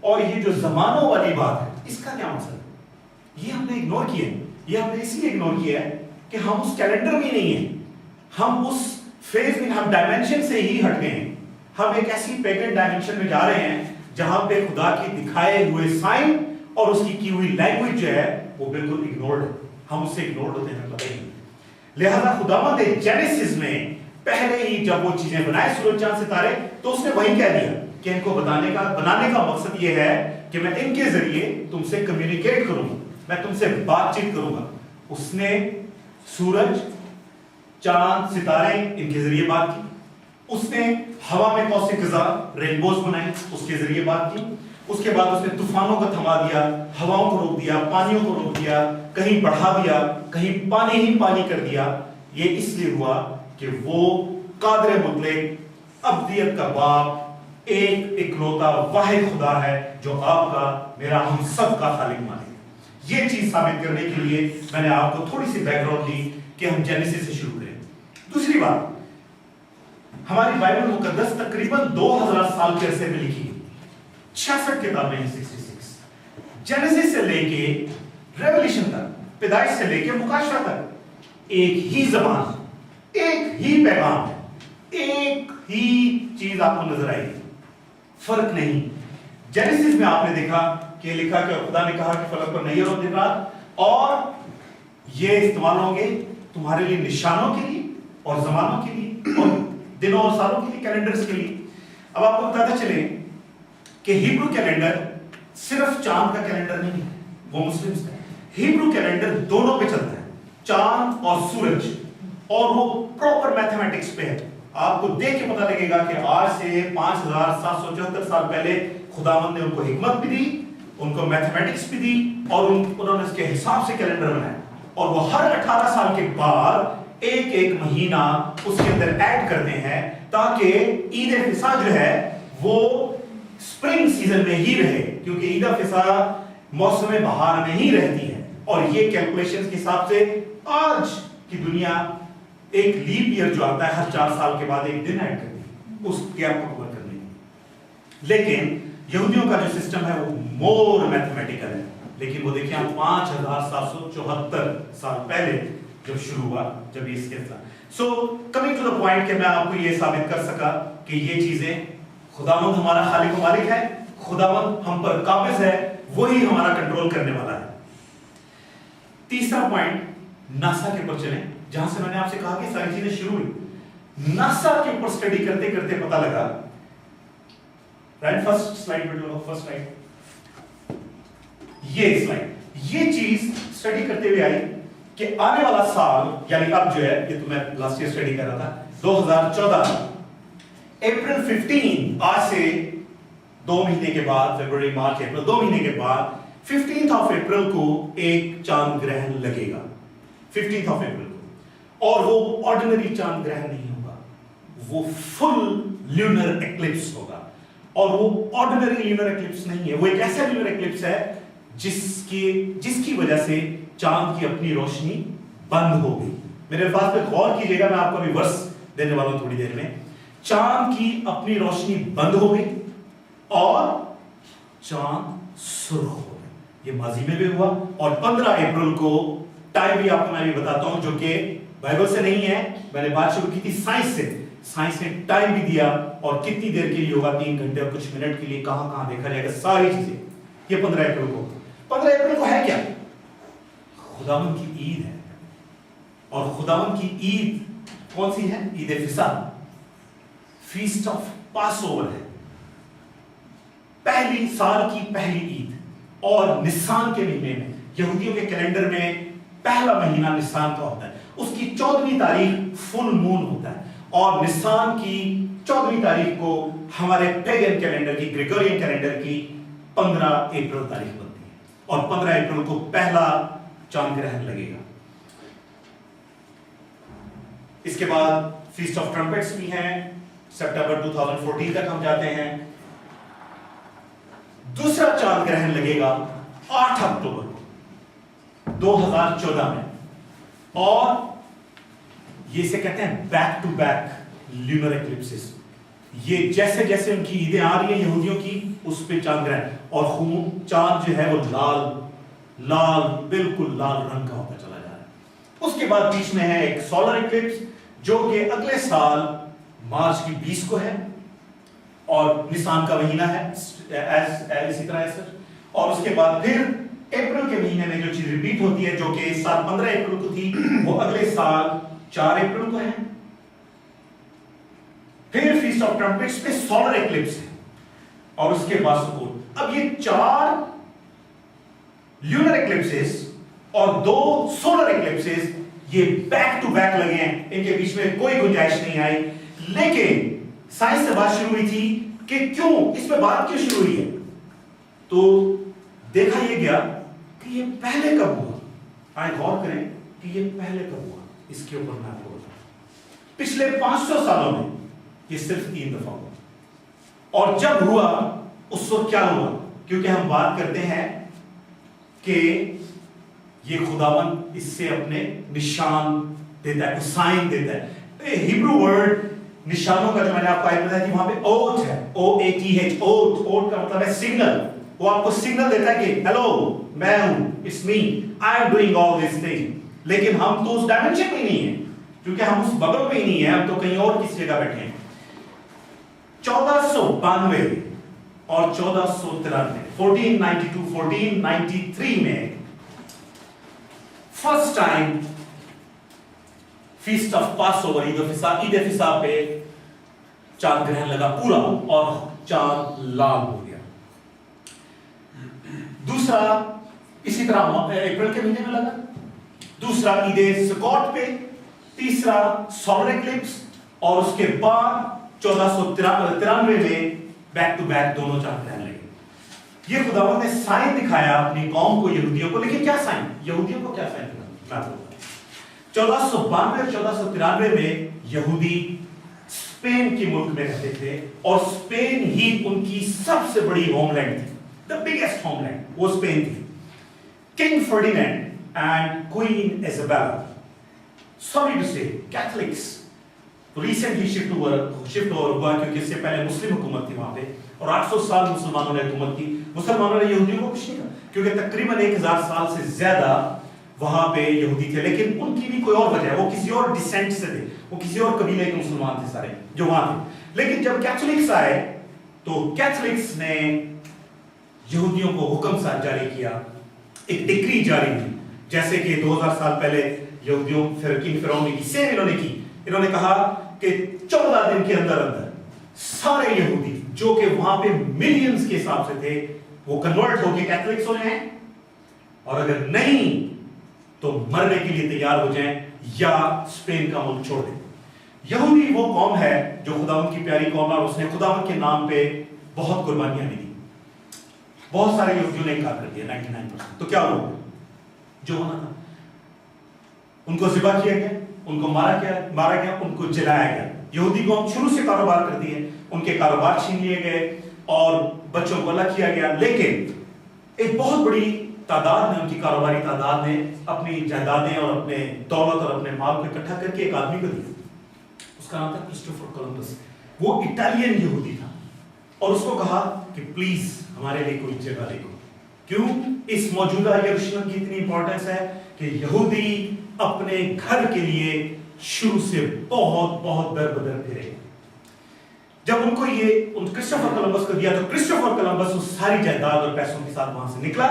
और ये जो जमानों वाली बात है, इसका क्या मकसद है। ये हमने इग्नोर किया है। ये हमने इसलिए इग्नोर किया है कि हम उस कैलेंडर में नहीं है, हम उस फेज में, हम डायमेंशन से ही हट गए हैं। हम एक ऐसी पैगन डायमेंशन में जा रहे हैं जहां पे खुदा की दिखाए हुए साइन और उसकी की हुई लैंग्वेज जो है वो बिल्कुल इग्नोर्ड है। हम उससे इग्नोर्ड होते हैं, पता ही नहीं। लिहाजा खुदावंद ने जेनेसिस में पहले ही जब वो चीजें बनाए, सूरज चांद सितारे, तो उसने वही कह दिया कि इनको बनाने का मकसद ये है कि मैं इनके जरिए तुमसे कम्युनिकेट करूंगा, मैं तुमसे बातचीत करूंगा। उसने सूरज, चांद, सितारे, इनके जरिए बात की। उसने हवा में कौशिक फिजा, रेनबोज बनाई, उसके जरिए बात की। उसके बाद उसने तूफानों को थमा दिया, हवाओं को रोक दिया, पानियों को रोक दिया, कहीं बढ़ा दिया, कहीं पानी ही पानी कर दिया। ये इसलिए हुआ कि वो कादिर मुतलक, अब्दियत का बाप, एक इकलौता वाहिद खुदा है जो आपका, मेरा, हम सब का खालिक मालिक। ये चीज साबित करने के लिए मैंने आपको थोड़ी सी बैकग्राउंड दी कि हम जेनेसिस से शुरू करें। दूसरी बात, हमारी बाइबल मुकद्दस तकरीबन 2000 साल के अरसे में लिखी गई, 66 किताबें हैं, 66। जेनेसिस से लेके रेवलेशन तक, पैदाइश से लेके मुकाशवा तक, एक ही जबान, एक ही पैगाम, एक ही चीज आपको नजर आएगी, फर्क नहीं। जेनेसिस में आपने देखा कि लिखा कि खुदा ने कहा कि फलक पर नहीं रहो दिन रात, और ये इस्तेमाल होंगे तुम्हारे लिए निशानों के लिए और जमानों के लिए और दिनों और सालों के लिए, कैलेंडर्स के लिए। अब आपको बताते चले कि हिब्रू कैलेंडर सिर्फ चांद का कैलेंडर नहीं है, वो मुस्लिम्स का। हिब्रू कैलेंडर दोनों पे चलता है, चांद और सूरज, और वो प्रॉपर मैथमेटिक्स पे है। आपको देख के पता लगेगा कि आज से 5774 साल पहले खुदावंद ने उनको हिकमत भी दी, उनको मैथमेटिक्स भी दी, और उन्होंने इसके हिसाब से कैलेंडर बनाया। और वो हर 18 साल के बाद एक एक महीना उसके अंदर ऐड करते हैं ताकि ईद ए फिसा जो है वो स्प्रिंग सीजन में ही रहे, क्योंकि ईद ए फिसा मौसम बहार में ही रहती है। और ये कैलकुलेशंस के हिसाब से आज की दुनिया एक लीप ईयर जो आता है हर 4 साल के बाद एक दिन ऐड करती है उस गैप को कवर करने के। लेकिन यहूदियों का जो सिस्टम है वो मोर मैथमेटिकल है। लेकिन वो देखिए 5774 साल पहले जब शुरू हुआ, जब ये स्केच था। So coming to the point कि मैं आपको ये साबित कर सका कि ये चीजें, खुदावंद हमारा खालिक व मालिक है, खुदावंद हम पर काबिज है, वही हमारा कंट्रोल करने वाला है। तीसरा पॉइंट, नासा के ऊपर चलें, जहां से मैंने आपसे कहा कि सारी चीजें शुरू हुई। नासा के ऊपर स्टडी करते करते पता लगा, राइट, फर्स्ट स्लाइड पे लो, फर्स्ट स्लाइड, ये स्लाइड, ये चीज स्टडी करते हुए आई कि आने वाला साल, यानी अब जो है, ये तो मैं लास्ट ईयर स्टडी कर रहा था, 2014 अप्रैल 15, आज से 2 महीने के बाद, फरवरी, मार्च, अप्रैल, 2 महीने के बाद 15 अप्रैल को एक चांद ग्रहण लगेगा, 15 अप्रैल को। और वो ऑर्डिनरी चांद ग्रहण नहीं होगा, वो फुल ल्यूनर एक्लिप्स होगा। और वो ऑर्डिनरी ल्यूनर एक्लिप्स नहीं है, वो एक ऐसा ल्यूनर एक्लिप्स है जिसकी वजह से चांद की अपनी रोशनी बंद हो गई। मेरे अल्फाज पे गौर कीजिएगा, मैं आपको अभी वर्स देने वाला हूं थोड़ी देर में। चांद की अपनी रोशनी बंद हो गई और चांद सुर्ख हो गया। ये माजी में भी हुआ। और 15 अप्रैल को टाइम भी आपको मैं भी बताता हूं, जो कि बाइबल से नहीं है, मैंने बात शुरू की थी साइंस से। साइंस ने टाइम भी दिया और कितनी देर के लिए होगा, 3 घंटे और कुछ मिनट के लिए, कहां कहां देखा जाएगा, सारी चीजें। ये 15 अप्रैल को, 15 अप्रैल को है क्या? खुदावंद की ईद है। और खुदावंद की ईद कौन सी है? ईद ए फिसा, फीस्ट ऑफ पासओवर है, पहली साल की पहली ईद। और निसान के महीने में, यहूदियों के कैलेंडर में पहला महीना निसान का होता है, उसकी 14वीं तारीख फुल मून होता है। और निसान की 14वीं तारीख को हमारे पेगन कैलेंडर की, ग्रेगोरियन कैलेंडर की 15 अप्रैल तारीख बनती है। और 15 अप्रैल को पहला चांद ग्रहण लगेगा। इसके बाद फीस्ट ऑफ ट्रम्पेट्स भी हैं, सितंबर 2014 तक हम जाते हैं। दूसरा चांद ग्रहण लगेगा 8 अक्टूबर को 2014 में। और ये से कहते हैं back to back lunar eclipses. یہ جیسے جیسے ان کی عیدیں آ رہی ہیں یہودیوں کی اس پہ چاند گرہن اور خون چاند جو ہے وہ لال بالکل لال رنگ کا ہوتا چلا جا رہا ہے. اس کے بعد بیچ میں ہے ایک سولر ایکلپس جو کہ اگلے سال مارچ کی 20 کو ہے اور نسان کا مہینہ ہے اسی طرح ہے سر. اور اس کے بعد پھر اپریل کے مہینے میں جو چیز ریپیٹ ہوتی ہے جو کہ اس سال 15 اپریل کو تھی وہ اگلے سال 4 اپریل کو ہے. پھر فیسٹ آف ٹرمپٹس پہ سولر ایکلپس ہے اور اس کے بعد سکون. اب یہ 4 لونر ایکلپسز اور 2 سولر ایکلپسز یہ بیک ٹو بیک لگے ہیں, ان کے بیچ میں کوئی گنجائش نہیں آئی. لیکن سائنس سے بات شروع ہوئی تھی کہ کیوں اس میں بات کیوں شروع ہوئی ہے, تو دیکھا یہ گیا کہ یہ پہلے کب ہوا. آئے غور کریں کہ یہ پہلے کب ہوا, اس کے اوپر میں آپ کو بتاؤں. پچھلے 500 سالوں میں یہ صرف 3 دفعہ ہوا. اور جب ہوا اس وقت کیا ہوا, کیونکہ ہم بات کرتے ہیں کہ یہ خداوند اس سے اپنے نشان دیتا ہے, سائن دیتا ہے. ہیبرو ورڈ نشانوں کا جو میں نے آپ کو آئے بتایا کہ وہاں پہ اوٹ ہے, OATH, اوٹ کا مطلب ہے سگنل. وہ آپ کو سگنل دیتا ہے کہ ہیلو میں ہوں, it's me, I am doing all this thing. لیکن ہم تو اس ڈائمنشن میں نہیں ہیں, کیونکہ ہم اس ببل میں ہی نہیں ہیں, ہم تو کہیں اور کسی جگہ بیٹھے ہیں. 1492 اور 1493 1492 1493 میں first time feast of Passover عید فصاح پہ چاند گرہن لگا پورا اور چاند لال ہو گیا. دوسرا اسی طرح اپریل کے مہینے میں لگا. دوسرا عید سکوٹ پہ. تیسرا سولر ایکلپس اور اس کے بعد 1493 میں بیک ٹو بیک دونوں چاند گرہن لگے. یہ خداوند نے سائن دکھایا اپنی قوم کو, یہودیوں کو. لیکن کیا سائن, یہودیوں کو کیا سائن دکھایا, میں 1492 1493 میں یہودی اسپین کے ملک میں رہتے تھے اور اسپین ہی ان کی سب سے بڑی ہوم لینڈ تھی. the biggest homeland وہ اسپین تھی. King Ferdinand and Queen Isabella, sorry to say, Catholics recently shift over ہوا کیونکہ اس سے پہلے مسلم حکومت تھی وہاں پہ اور 800 سال مسلمانوں نے حکومت کی. مسلمانوں نے یہودیوں کو کچھ نہیں کہا کیونکہ تقریباً 1000 سال سے زیادہ وہاں پہ یہودی تھے. لیکن ان کی بھی کوئی اور وجہ ہے, وہ کسی اور ڈیسینٹ سے تھے, وہ کسی اور قبیلے کے مسلمان تھے سارے جو وہاں تھے. لیکن جب کیتھولکس آئے تو کیتھولکس نے یہودیوں کو حکم جاری کیا, ایک ڈکری جاری کی, جیسے کہ 2000 سال پہلے یہودیوں فرعون نے کی, سیم انہوں نے کی. انہوں نے کہا کہ 14 دن کے اندر سارے یہودی جو کہ وہاں پہ ملینز کے حساب سے تھے وہ کنورٹ ہو کے کیتھولکس ہو جائیں, اور اگر نہیں تو مرنے کے لیے تیار ہو جائیں یا اسپین کا ملک چھوڑ دیں. یہودی وہ قوم ہے جو خداوند کی پیاری قوم ہے اور اس نے خداوند کے نام پہ بہت قربانیاں بھی دی. بہت سارے یہودیوں نے انکار کر دیا 99%. تو کیا ہوا, جو ہونا تھا ان کو ذبح کیا گیا, ان کو مارا گیا, ان کو جلایا گیا. یہودی قوم شروع سے کاروبار کرتی ہے, ان کے کاروبار چھین لیے گئے اور بچوں کو الگ کیا گیا. لیکن ایک بہت بڑی تعداد نے, ان کی کاروباری تعداد نے اپنی جائیدادیں اور اپنے دولت اور اپنے مال کو اکٹھا کر کے ایک آدمی کو دیا. اس کا نام تھا کرسٹوفر کولمبس. وہ اٹالین یہودی تھا اور اس کو کہا کہ پلیز ہمارے لیے کوئی جگہ لے گو. کیوں, اس موجودہ یروشلم کی اتنی امپورٹنس ہے کہ یہودی اپنے گھر کے لیے شروع سے بہت بہت در بدر پھرے. جب ان کو یہ کرسٹوفر کولمبس کو دیا تو کرسٹوفر کولمبس اس ساری جائیداد اور پیسوں کے ساتھ وہاں سے نکلا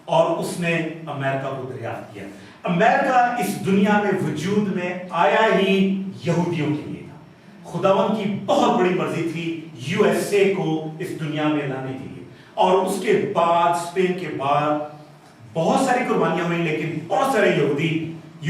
اور اس نے امریکہ کو دریافت کیا. امریکہ اس دنیا میں وجود میں آیا ہی یہودیوں کے لیے تھا. خداوند کی بہت بڑی مرضی تھی USA کو اس دنیا میں لانے کے لیے. اور اس کے بعد اسپین کے بعد بہت ساری قربانیاں ہوئی, لیکن بہت سارے یہودی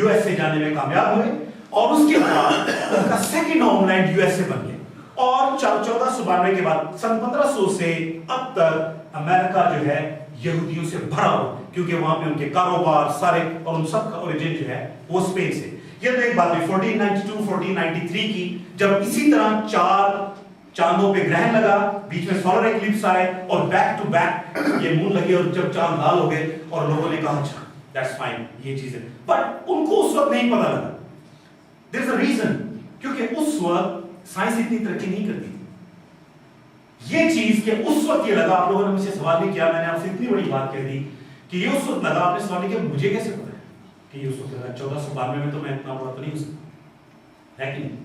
USA جانے میں کامیاب ہوئے اور اس کے بعد ان کا سیکنڈ ہوم لینڈ USA بن گیا. اور 1492 کے بعد سن 1500 سے اب تک امریکہ جو ہے یہودیوں سے بھرا ہوا, کیونکہ وہاں پہ ان کے کاروبار سارے اور ان سب کا اوریجن جو ہے وہ اسپین سے. یہ تو ایک بات ہے 1492 1493 کی, جب اسی طرح 4 چاندوں پہ گرہن لگا, بیچ میں سولر ایکلپس آئے اور بیک ٹو بیک یہ مون لگے اور جب چاند لال ہو گئے اور لوگوں نے کہا اچھا دیٹس فائن, یہ چیز ہے. بٹ ان کو اس وقت نہیں پتا لگا. دیر از اے ریزن, کیونکہ اس وقت سائنس اتنی ترقی نہیں کرتی تھی. یہ چیز کہ اس وقت یہ لگا, آپ لوگوں نے مجھ سے سوال نہیں کیا, میں نے آپ سے اتنی بڑی بات کہہ دی کہ یہ اس وقت لگا, آپ نے سوال نہیں کیا مجھے کیسے پتا ہے کہ یہ اس وقت لگا 1492 میں, تو میں اتنا بڑا تو نہیں ہو سکتا ہے کہ نہیں.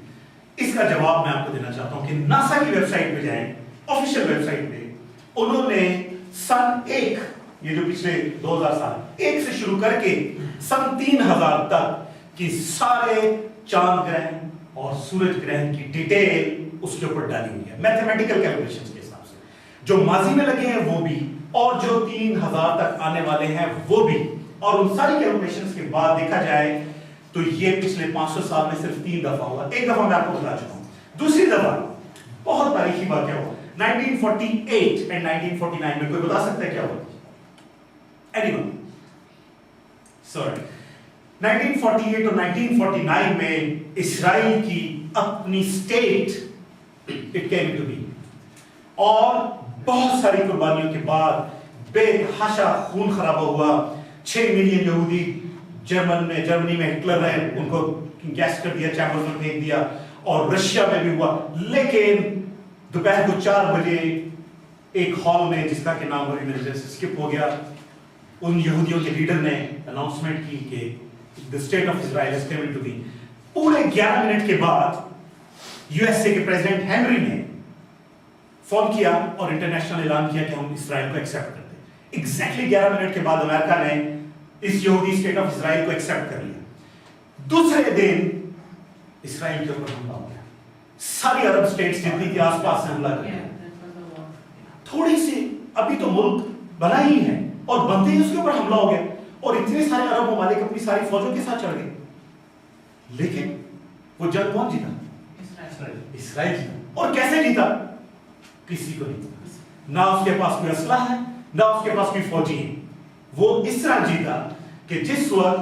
اس کا جواب میں آپ کو دینا چاہتا ہوں کہ ناسا کی ویب سائٹ پہ جائیں, آفیشیل ویب سائٹ پہ انہوں نے سن 1, یہ جو پچھلے 2000 سال 1 سے شروع کر کے سن 3000 تک کی سارے چاند گرہن اور سورج گرہن کی ڈیٹیل اس کے اوپر ڈالی ہوئی ہے, میتھمیٹیکل کیلکولیشنز کے حساب سے, جو ماضی میں لگے ہیں وہ بھی, اور جو 3000 تک آنے والے ہیں وہ بھی. اور ان ساری کیلکولیشنز کے بعد دیکھا جائے تو یہ پچھلے 500 سال میں صرف 3 دفعہ ہوا. ایک دفعہ میں آپ کو بتا چکا ہوں, دوسری دفعہ بہت تاریخی واقعہ ہوا 1948 and 1949 میں. کوئی بتا سکتا ہے کیا ہوا؟ Anyone? Sorry. 1948 اور 1949 میں اسرائیل کی اپنی state it came into being, اور بہت ساری قربانیوں کے بعد بے تحاشا خون خرابہ ہوا. 6 ملین یہودی جرمنی میں ہٹلر نے ان کو گیس کر دیا, چیمبرز میں پھینک دیا, اور رشیا میں بھی ہوا. لیکن دوپہر کو 4 بجے ایک ہال میں, جس کا کہ نام اسکپ ہو گیا, ان یہودیوں کے لیڈر نے اناؤنسمنٹ کی کہ the state of Israel has come into being. پورے 11 منٹ کے بعد یو ایس اے کے پریزیڈنٹ ہینری نے فون کیا اور انٹرنیشنل اعلان کیا کہ ہم اسرائیل کو ایکسپٹ کرتے ہیں. ایگزیکٹلی 11 منٹ کے بعد امریکہ نے اس یہودی اسٹیٹ آف اسرائیل کو ایکسپٹ کر لیا. دوسرے دن اسرائیل کے اوپر حملہ ہو گیا, ساری عرب اسٹیٹس جتنی تھی آس پاس سے حملہ کر گیا. تھوڑی سی ابھی تو ملک بنا ہی ہے اور بنتے ہی اس کے اوپر حملہ ہو گیا, اور اتنے سارے عرب ممالک اپنی ساری فوجوں کے ساتھ چڑھ گئے. لیکن وہ جنگ کون جیتا؟ اسرائیل جیتا. اور کیسے جیتا؟ کسی کو نہیں پتا. نہ اس کے پاس کوئی اسلحہ ہے, نہ اس کے پاس کوئی فوجی ہے. وہ اس طرح جیتا کہ جس وقت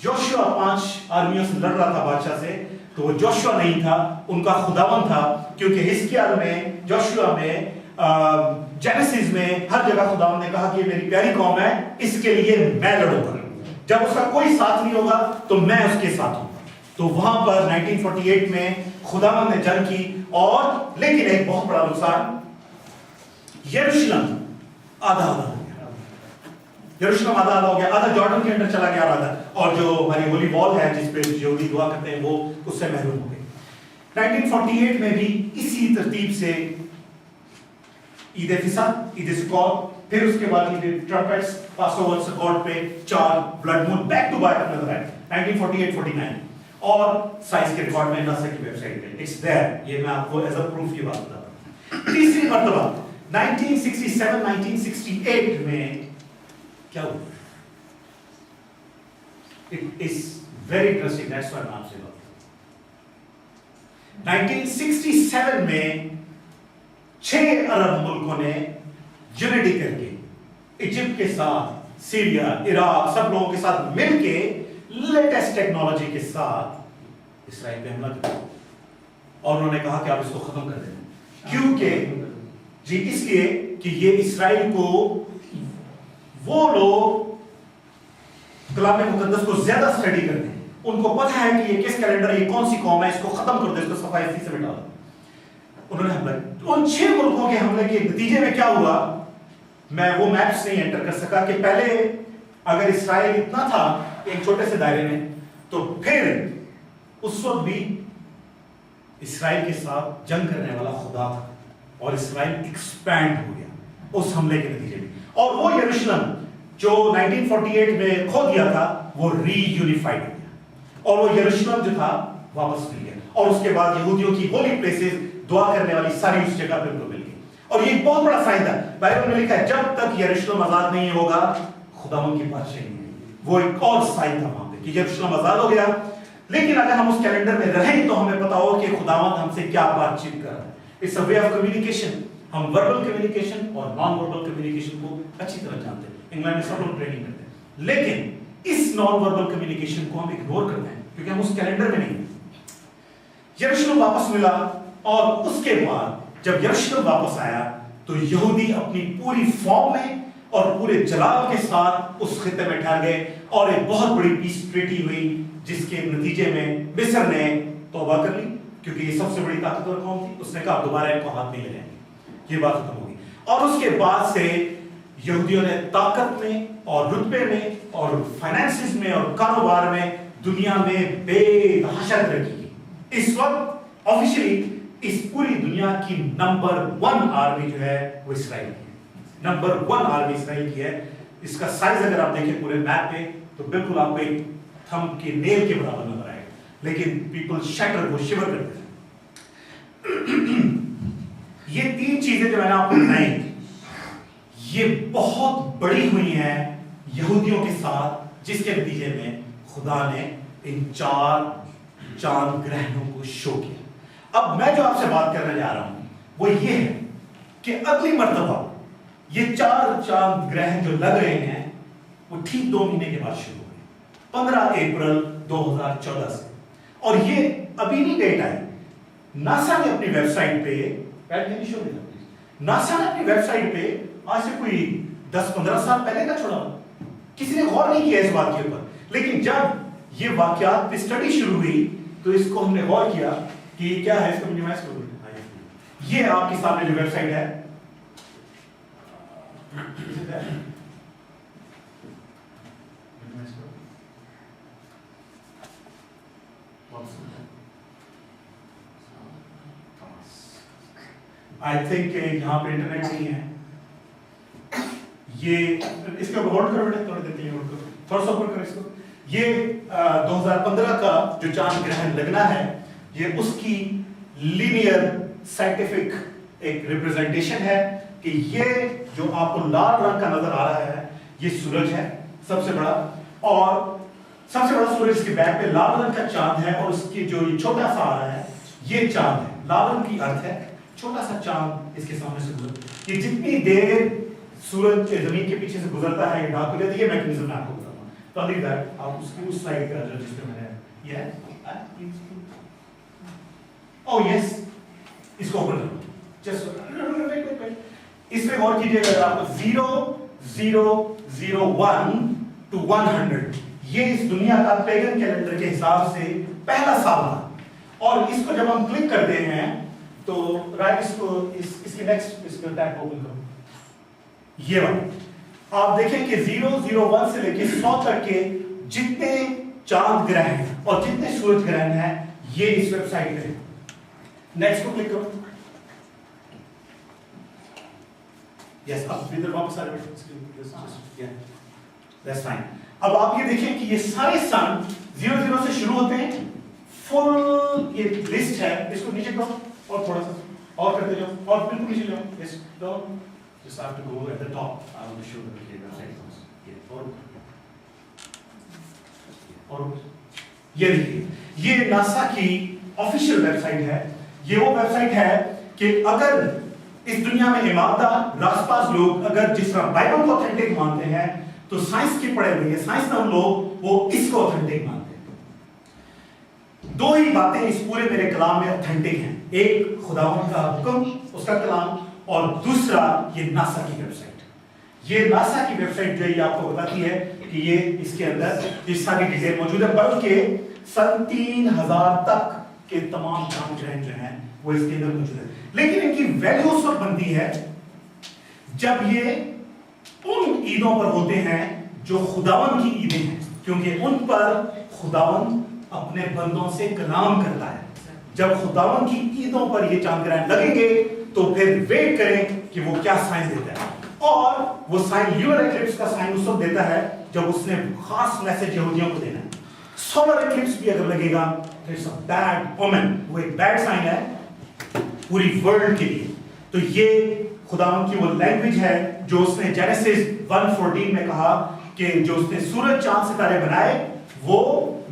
جوشوا 5 آرمیوں سے لڑ رہا تھا بادشاہ سے, تو وہ جوشوا نہیں تھا, ان کا خداوند تھا. کیونکہ حزقیال میں, جوشوا میں, جینیسس میں ہر جگہ خداوند نے کہا کہ یہ میری پیاری قوم ہے, اس کے لیے میں لڑوں گا. جب اس کا کوئی ساتھ نہیں ہوگا تو میں اس کے ساتھ ہوں. تو وہاں پر 1948 میں خداوند نے جنگ کی, اور لیکن ایک بہت بڑا نقصان, یروشلم آدھا ہو گیا. یروشلم آدھا ہو گیا, آدھا جارڈن کے اندر چلا گیا آدھا, اور جو ہماری ہولی وال ہے جس پہ یہودی دعا کرتے ہیں وہ اس سے محروم ہو گئے. 1948 میں بھی اسی ترتیب سے عید فصح, عید سکوت, پھر اس کے بعد عید ٹرمپٹس, پاس اوور, سکوٹ پہ 4 blood moon, back to back نظر آئے 1948-49. اور سائنس کے ریکارڈ میں ناسا کی ویب سائٹ پہ اٹس دیر. یہ میں آپ کو ایز اے پروف یہ بات بتاتا ہوں. تیسری مرتبہ 1967-1968 میں کیا ہوا؟ It is very interesting, that's why میں آپ سے بات کرتا ہوں. 1967 میں 6 عرب ملکوں نے یونٹی کر کے ایجپٹ کے ساتھ, سیریا, عراق, سب لوگوں کے ساتھ مل کے لیٹسٹ ٹیکنالوجی کے ساتھ اسرائیل پہ حملہ کیا, اور انہوں نے کہا کہ آپ اس کو ختم کر دیں. کیونکہ جی اس لیے کہ یہ اسرائیل کو وہ لوگ کلام مقدس کو زیادہ اسٹڈی کرتے ہیں, ان کو پتہ ہے کہ یہ کس کیلنڈر, یہ کون سی قوم ہے, اس کو ختم کر دیں, اس کو صفائی سے مٹا دو. انہوں نے حملہ, ان 6 ملکوں کے حملے کے نتیجے میں کیا ہوا, میں وہ میپس نہیں انٹر کر سکا کہ پہلے اگر اسرائیل اتنا تھا ایک چھوٹے سے دائرے میں, تو پھر اس وقت بھی اسرائیل کے ساتھ جنگ کرنے والا خدا تھا, اور اسرائیل ایکسپینڈ ہو گیا اس حملے کے نتیجے میں. اور وہ یروشلم جو 1948 میں کھو دیا تھا وہ ری یونیفائڈ ہو گیا, اور وہ یروشلم جو تھا واپس مل گیا. اور اس کے بعد یہودیوں کی ہولی پلیسز, دعا کرنے والی ساری اس جگہ پہ ان کو مل گئی. اور یہ بہت بڑا سائن تھا. بائبل میں لکھا ہے جب تک یروشلم آزاد نہیں ہوگا خداوند کی بادشاہی نہیں ہوگی. وہ ایک اور سائن تھا وہاں پہ کہ یروشلم آزاد ہو گیا. لیکن اگر ہم اس کیلنڈر میں رہیں تو ہمیں پتا ہو کہ خداوند ہم سے کیا بات چیت کر رہا ہے. It's a way of communication. ہم وربل کمیونیکیشن اور نان وربل کمیونیکیشن کو اچھی طرح جانتے ہیں, انگلینڈ میں سب لوگ ٹریننگ کرتے ہیں. لیکن اس نان وربل کمیونیکیشن کو ہم اگنور کرتے ہیں کیونکہ ہم اس کیلنڈر میں نہیں ہیں. یروشلم واپس ملا, اور اس کے بعد جب یروشلم واپس آیا تو یہودی اپنی پوری فارم میں اور پورے جلال کے ساتھ اس خطے میں ٹھہر گئے, اور ایک بہت بڑی پیس ٹریٹی ہوئی جس کے نتیجے میں مصر نے توبہ کر لی, کیونکہ یہ سب سے بڑی طاقتور قوم تھی. اس نے کہا دوبارہ ان کو ہاتھ نہیں لگائیں گے. یہ بات ختم ہوگی. اور اس کے بعد سے یہودیوں نے طاقت میں اور رتبے میں اور فائنانسز میں اور کاروبار میں دنیا میں بے تحاشا ترقی کی. اس وقت آفیشلی اس پوری دنیا کی نمبر 1 آرمی جو ہے وہ اسرائیل کی ہے. نمبر 1 آرمی اسرائیل کی ہے. اس کا سائز اگر آپ دیکھیں پورے میپ پہ تو بالکل آپ کو ایک تھم کے نیل کے برابر نظر آئے گا, لیکن پیپل شٹر وہ شیور کرتے ہیں. یہ 3 چیزیں جو میں نے آپ کو بتائیں یہ بہت بڑی ہوئی ہیں یہودیوں کے ساتھ, جس کے نتیجے میں خدا نے ان 4 چاند گرہنوں کو شو کیا. اب میں جو آپ سے بات کرنے جا رہا ہوں وہ یہ ہے کہ اگلی مرتبہ یہ 4 چاند گرہن جو لگ رہے ہیں وہ ٹھیک 2 مہینے کے بعد شروع ہوئے, 15 اپریل 2014 سے. اور یہ ابھی نہیں ڈیٹ آئی. ناسا نے اپنی ویب سائٹ پہ ناسا نے اپنی ویب سائٹ پہ آج سے کوئی 10-15 سال پہلے کا چھوڑا, کسی نے غور نہیں کیا اس بات کے اوپر. لیکن جب یہ واقعات پہ اسٹڈی شروع ہوئی تو اس کو ہم نے غور کیا کہ کیا ہے. اس کو منیمائز کرو. یہ آپ کے سامنے جو ویب سائٹ ہے آئی تھنک یہاں پہ انٹرنیٹ نہیں ہے. یہ اس کا ہولڈ کرو بیٹا, تھوڑی دیر ہولڈ کرو, تھوڑا سا اوپر کرو اس کو. یہ 2015 کا جو چاند گرہن لگنا ہے یہ اس کی لینئر سائنٹیفک ایک ریپرزنٹیشن ہے کہ یہ جو آپ کو لال رنگ کا نظر آ رہا ہے یہ سورج ہے سب سے بڑا, اور سب سے بڑا سورج اس کے بیک پہ لال رنگ کا چاند ہے, اور اس کی جو یہ چھوٹا سا آ رہا ہے یہ چاند ہے. لال رنگ کی ارتھ ہے, چھوٹا سا چاند اس کے سامنے سے گزرتا. یہ جتنی دیر سورج زمین کے پیچھے سے گزرتا ہے یہ ڈارک ہو جاتا ہے. یہ میکنزم میں آپ کو بتاؤں گا. تو ابھی دیٹ آپ اس کی اس سائڈ کا جو جس پہ میں نے یہ او یس اس کو اوپر کرو. جسٹ اس پہ غور کیجیے گا. آپ کو 0001 to 100 یہ اس دنیا کا پیگن کیلنڈر کے حساب سے پہلا سال تھا. اور اس کو جب ہم کلک کرتے ہیں تو رائٹ اس کو اس کے نیکسٹ اس کو ٹیب اوپن کرو. یہ والا آپ دیکھیں کہ 001 سے لے کے 100 تک کے جتنے چاند گرہن اور جتنے سورج گرہن ہیں یہ اس ویب سائٹ پہ. نیکسٹ کو کلک کرو. یس اب ادھر واپس آ رہے ہیں. That's fine. اب آپ یہ دیکھیں کہ یہ سارے سن 00 سے شروع ہوتے ہیں. فل یہ لسٹ ہے. اس کو نیچے کرو اور تھوڑا سا اور کرتے جاؤ اور بالکل نیچے جاؤ. یس down. Just have to go at the top. I want to show the website. اور یہ دیکھیے یہ ناسا کی آفیشیل ویب سائٹ ہے. یہ وہ ویب سائٹ ہے کہ اگر اس دنیا میں ایماندار راست باز لوگ اگر جس طرح بائبل کو اوتھینٹک مانتے ہیں تو سائنس کے پڑھے ہوئے سائنسدان لوگ وہ اس کو اوتھینٹک مانتے ہیں. 2 ہی باتیں اس پورے میرے کلام میں اوتھینٹک ہیں. ایک خداوند کا حکم اس کا کلام, اور دوسرا یہ ناسا کی ویب سائٹ. یہ ناسا کی ویب سائٹ جو ہے یہ آپ کو بتاتی ہے کہ یہ اس کے اندر اس ساری ڈیٹیل موجود ہے. بلکہ 3000 تک کے تمام چاند گرہن جو ہیں وہ اس کے اندر موجود ہے. لیکن ان کی ویلیو اس وقت بنتی ہے جب یہ ان عیدوں پر ہوتے ہیں جو خداوند کی عیدیں ہیں, کیونکہ ان پر خداوند اپنے بندوں سے کلام کرتا ہے. جب خداوند کی عیدوں پر یہ چاند گرہن لگیں گے تو پھر ویٹ کریں کہ وہ کیا سائن دیتا ہے. اور وہ سائن لونر ایکلپس کا سائن اس وقت دیتا ہے جب اس نے خاص میسج یہودیوں کو دینا ہے. سولر ایکلپس بھی اگر لگے گا تو اٹس اے بیڈ اومن, وہ ایک بیڈ سائن ہے پوری ورلڈ کے لیے. تو یہ خداوند کی وہ لینگویج ہے جو اس نے جینیسس 1:14 میں کہا کہ جو اس نے سورج چاند ستارے بنائے وہ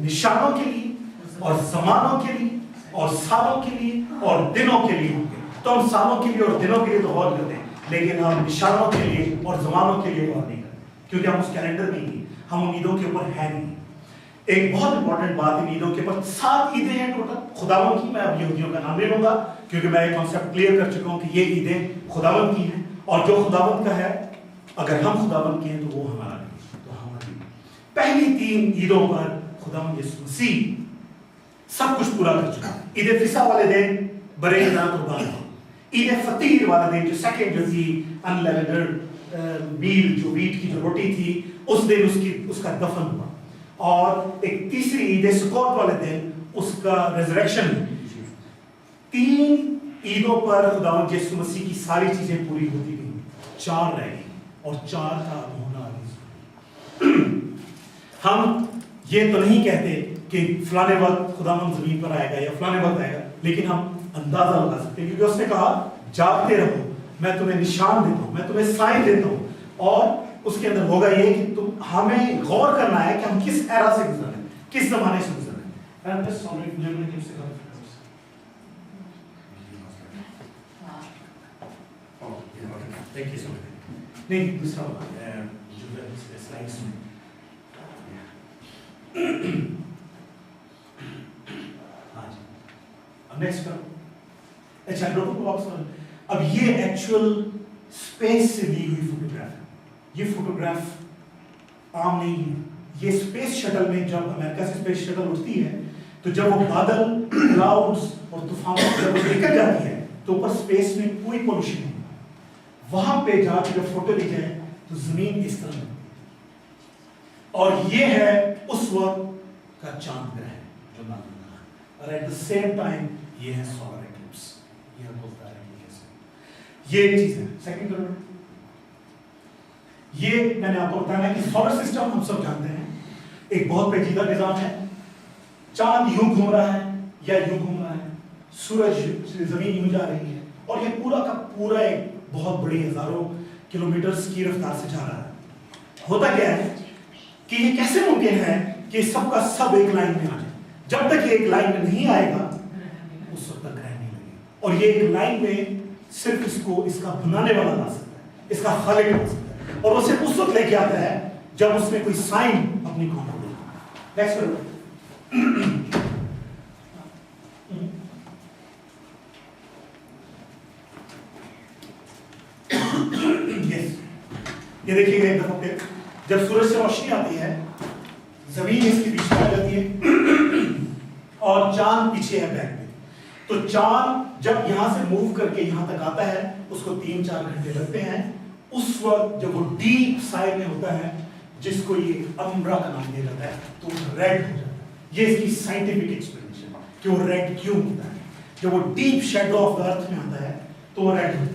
نشانوں کے لیے اور زمانوں کے لیے اور سالوں کے لیے اور دنوں کے لیے ہوں گے. تو ہم سالوں کے لیے اور دنوں کے لیے تو غور کرتے ہیں, لیکن ہم نشانوں کے لیے اور زمانوں کے لیے غور نہیں کرتے کیونکہ ہم اس کیلنڈر میں نہیں, ہم امیدوں کے اوپر ہیں نہیں. ایک بہت امپورٹنٹ بات ان عیدوں کے اوپر 7 عیدیں ہیں ٹوٹل خداوند کی. میں اب یہودیوں کا نام نہیں لوں گا کیونکہ میں یہ کانسیپٹ کلیئر کر چکا ہوں کہ یہ عیدیں خداوند کی ہیں, اور جو خداوند کا ہے اگر ہم خداوند کے ہیں تو وہ ہمارا نہیں. تو ہماری پہلی 3 عیدوں پر خداوند یسوع مسیح سب کچھ پورا کر چکا ہے. عید فصح والے دن برے دان قربان ہو, عید فطیر والے دن جو سیکنڈ جو تھی انلیونڈر میل جو ویٹ کی جو روٹی تھی اس دن اس کا دفن ہوا. اور ایک تیسری عید سکوت والے دن اس کا ریزریکشن. 3 عیدوں پر خداوند یسوع مسیح کی ساری چیزیں پوری ہوتی گئیں, 4 رہ گئی اور 4 کا اب ہونا آگے. ہم یہ تو نہیں کہتے کہ فلانے وقت خداوند زمین پر آئے گا یا فلانے وقت آئے گا, لیکن ہم اندازہ لگا سکتے ہیں, کیونکہ اس نے کہا جاگتے رہو, میں تمہیں نشان دیتا ہوں, میں تمہیں سائن دیتا ہوں. اور اس کے اندر ہوگا یہ کہ ہمیں غور کرنا ہے کہ ہم کس ایرا سے گزر رہے ہیں, کس زمانے سے گزر رہے ہیں. نہیں دوسرا نیکسٹ. اچھا اب یہ ایکچوئل اسپیس سے لی ہوئی فوٹوگراف ہے. یہ فوٹوگراف عام نہیں ہے. یہ اسپیس شٹل میں جب امریکہ سے اسپیس شٹل اٹھتی ہے تو جب وہ بادل کلاؤڈز اور طوفانوں جب وہ نکل جاتی ہے تو اوپر اسپیس میں کوئی پولوشن نہیں. وہاں پہ جا کے جب فوٹو لی جائے تو زمین اس طرح ہے. اور یہ ہے اس وقت کا چاند گرہ جو معلوم ہے, اور ایٹ دا سیم ٹائم یہ ہے سولر ایکلپس. یہ بولتا ہے کیسے یہ چیز ہے. سیکنڈ کرو. یہ میں نے آپ کو بتایا کہ سولر سسٹم ہم سب جانتے ہیں ایک بہت پیچیدہ نظام ہے. چاند یوں گھوم رہا ہے یا یوں گھوم رہا ہے, سورج زمین یوں جا رہی ہے, اور یہ پورا کا پورا ایک بہت بڑی ہزاروں کلومیٹرز کی رفتار سے جا رہا ہے. ہوتا کیا ہے کہ یہ کیسے ممکن ہے کہ سب کا سب ایک لائن میں آ جائے. جب تک یہ ایک لائن میں نہیں آئے گا اس وقت تک گرہ نہیں لگے. اور یہ ایک لائن میں صرف اس کا بنانے والا لا سکتا ہے, اس کا خالق لا سکتا ہے, اور وہ صرف اس وقت لے کے آتا ہے جب اس نے کوئی سائن اپنی قوم کو دے. نیکسٹ کرو. یہ دیکھیے گا ایک دفعہ پھر جب سورج سے روشنی آتی ہے زمین اس کے بیچ میں آ جاتی ہے اور چاند پیچھے ہے بیک میں. تو چاند جب یہاں سے موو کر کے یہاں تک آتا ہے اس کو 3-4 گھنٹے لگتے ہیں. اس وقت جب وہ ڈیپ سائے میں ہوتا ہے جس کو یہ امبرا کا نام دیا جاتا ہے تو ریڈ ہو جاتا ہے. یہ اس کی سائنٹیفک ایکسپلینیشن کہ وہ ریڈ کیوں ہوتا ہے. جب وہ ڈیپ شیڈو آف دا ارتھ میں آتا ہے تو وہ ریڈ ہوتا ہے.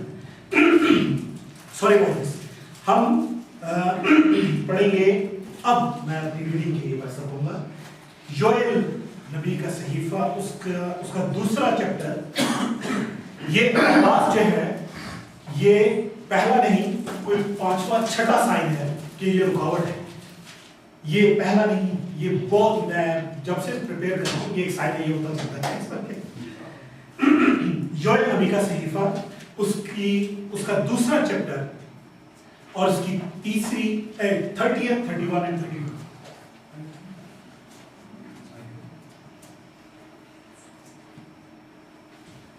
سوری بہت ہم پڑھیں گے. اب میں اپنی ریڈنگ کے لیے پیسہ دوں گا. یوئیل نبی کا صحیفہ اس کا دوسرا چیپٹر. یہ آواز جو ہے یہ پہلا نہیں کوئی 5واں 6واں سائن ہے کہ یہ رکاوٹ ہے. یہ پہلا نہیں, یہ بہت میں جب سے پریپیئر کرتا ہوں یہ ایک سائن ہے, یہ ہوتا چلتا ہے اس پر کے. یوئیل نبی کا صحیفہ اس کا دوسرا چیپٹر اور اس کی تیسری 30, 31 اور 32.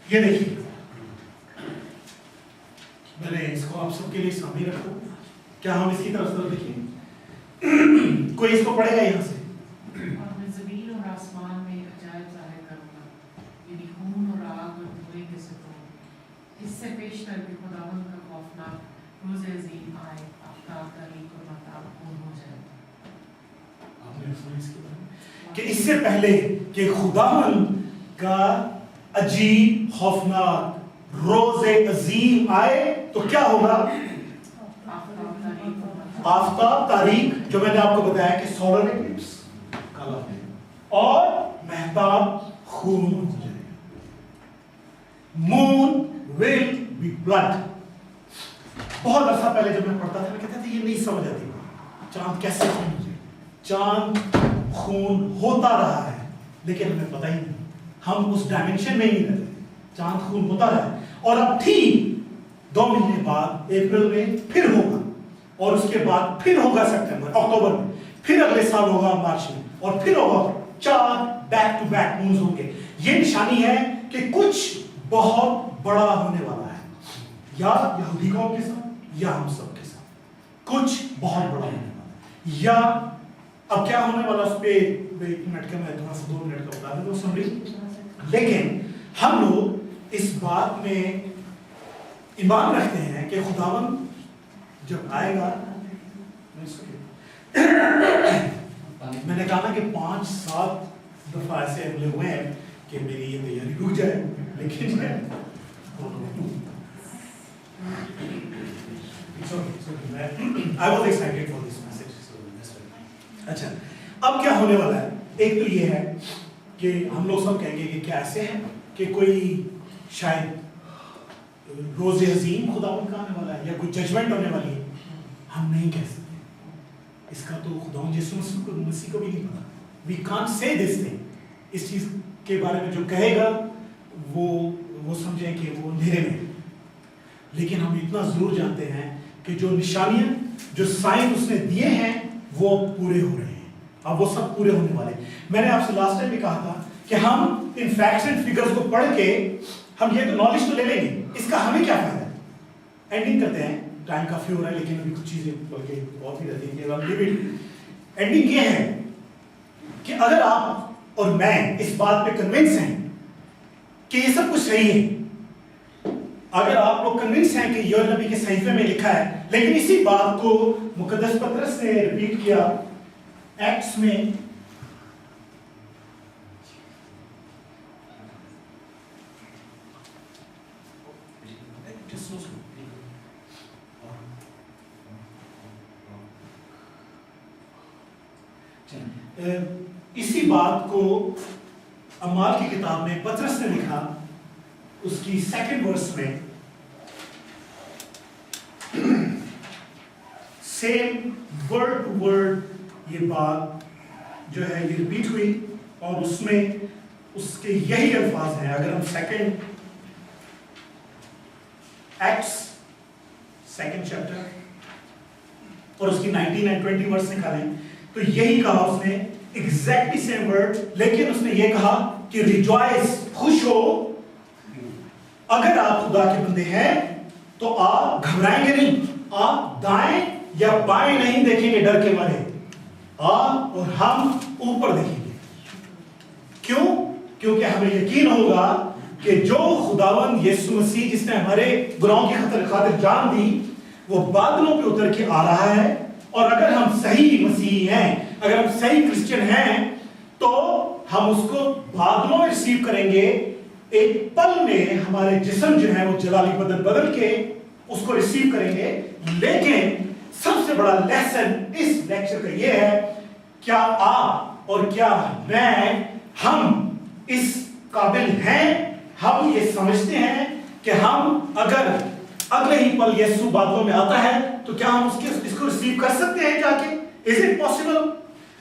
یہ دیکھیے میں نے اس کو آپ سب کے لیے سامنے رکھا. کیا ہم اس کی طرف سے دیکھیں؟ کوئی اس کو پڑھے گا یہاں سے؟ زمین اور آسمان میں عجائب ظاہر کروں گا, یعنی خون اور آگ اور دھوئیں کے ستون. اس سے پیش کر کے خداوند کا خوفناک روز عظیم آئے, آفتاب تاریک اور مہتاب خون ہو جائے. آپ نے سنا اس کے بارے میں کہ اس سے پہلے کہ خداوند کا عجیب خوفناک روز عظیم آئے تو کیا ہوگا؟ آفتاب تاریک, جو میں نے آپ کو بتایا کہ سولر ایکلپس کالا ہے, اور مہتاب خون ہو جائے گا. مون ول بی بلڈ. بہت عرصہ پہلے جب میں پڑھتا تھا میں کہتا تھا یہ نہیں سمجھ آتی چاند کیسے خون ہو جائے. چاند خون ہوتا رہا ہے لیکن ہمیں پتہ ہی نہیں, ہم اس ڈائمنشن میں ہی نہیں رہتے. چاند خون ہوتا رہا ہے, اور اب ٹھیک 2 مہینے بعد اپریل میں پھر ہوگا, اور اس کے بعد پھر ہوگا سپٹمبر اکتوبر میں, پھر اگلے سال ہوگا مارچ میں, اور پھر ہوگا 4 بیک ٹو بیک مونز ہوں گے. یہ نشانی ہے کہ کچھ بہت بڑا ہونے والا ہے, یا یہودی قوم کے ساتھ یا ہم سب کے ساتھ کچھ بہت بڑا ہونے والا ہے. یا اب کیا ہونے والا اس پہ 1 منٹ کا میں تھوڑا سا 2 منٹ کا بتا دیتا ہوں سمری. لیکن ہم لوگ اس بات میں ईमान रखते हैं कि खुदावन जब आएगा, मैंने कहा ना कि 5-7 दफा ऐसे हमले हुए हैं कि मेरी ये तैयारी रुक जाए, लेकिन I was excited for this message. अच्छा, अब क्या होने वाला है? एक तो ये है कि हम लोग सब कहेंगे कि क्या ऐसे है कि कोई शायद रोज़े अजीम खुदावंद का आने वाला है या कोई जजमेंट होने वाली है। हम नहीं कह सकते, इसका तो खुदावंद यीशु मसीह को भी नहीं पता। We can't say this thing. इस चीज के बारे में जो कहेगा वो समझें कि वो अंधेरे में है। लेकिन हम इतना जरूर जानते हैं कि जो निशानियां, जो साइन उसने दिए हैं वो पूरे हो रहे हैं, अब वो सब पूरे होने वाले। मैंने आपसे लास्ट टाइम भी कहा था कि हम इन फैक्ट्स एंड फिगर्स को पढ़ के हम ये तो नॉलेज तो ले लेंगे, इसका हमें क्या फायदा है। एंडिंग करते हैं, टाइम काफी हो रहा है लेकिन अभी कुछ चीजें बल्कि बहुत ही रहती है। एंडिंग ये है कि अगर आप और मैं इस बात पे कन्विंस हैं कि ये सब कुछ सही है, अगर आप लोग कन्विंस हैं कि योएल नबी के सहीफे में लिखा है, लेकिन इसी बात को मुकद्दस पतरस ने रिपीट किया एक्ट्स में, इसी बात को अमाल की किताब में पतरस ने लिखा, उसकी 2nd वर्स में सेम वर्ड टू वर्ड ये बात जो है ये रिपीट हुई और उसमें उसके यही अल्फाज हैं। अगर हम 2nd एक्ट्स 2nd चैप्टर और उसकी 19 और 20 वर्स निकालें तो यही कहा उसने, एग्जैक्टली सेम वर्ड, लेकिन उसने ये कहा कि रिजॉइस, खुश हो। अगर आप खुदा के बंदे हैं तो आप घबराएंगे नहीं, आप दाएं या बाएं नहीं देखेंगे डर के मारे, आप और हम ऊपर देखेंगे। क्यों? क्योंकि हमें यकीन होगा कि जो खुदावंद यीशु मसीह जिसने हमारे गुनाहों की खातिर जान दी, वो बादलों पे उतर के आ रहा है। और अगर हम सही मसीही हैं, अगर हम सही क्रिश्चियन हैं, तो हम उसको बादलों में रिसीव करेंगे। एक पल में हमारे जिस्म जो है वो जलाली बदल के उसको रिसीव करेंगे। लेकिन सबसे बड़ा लेसन इस लेक्चर का ये है, क्या आप और क्या मैं, हम इस काबिल हैं, हम ये समझते हैं कि हम अगर अगले ही पल यीशु बादलों में आता है तो क्या हम इसको रिसीव कर सकते हैं जाके? Is it possible?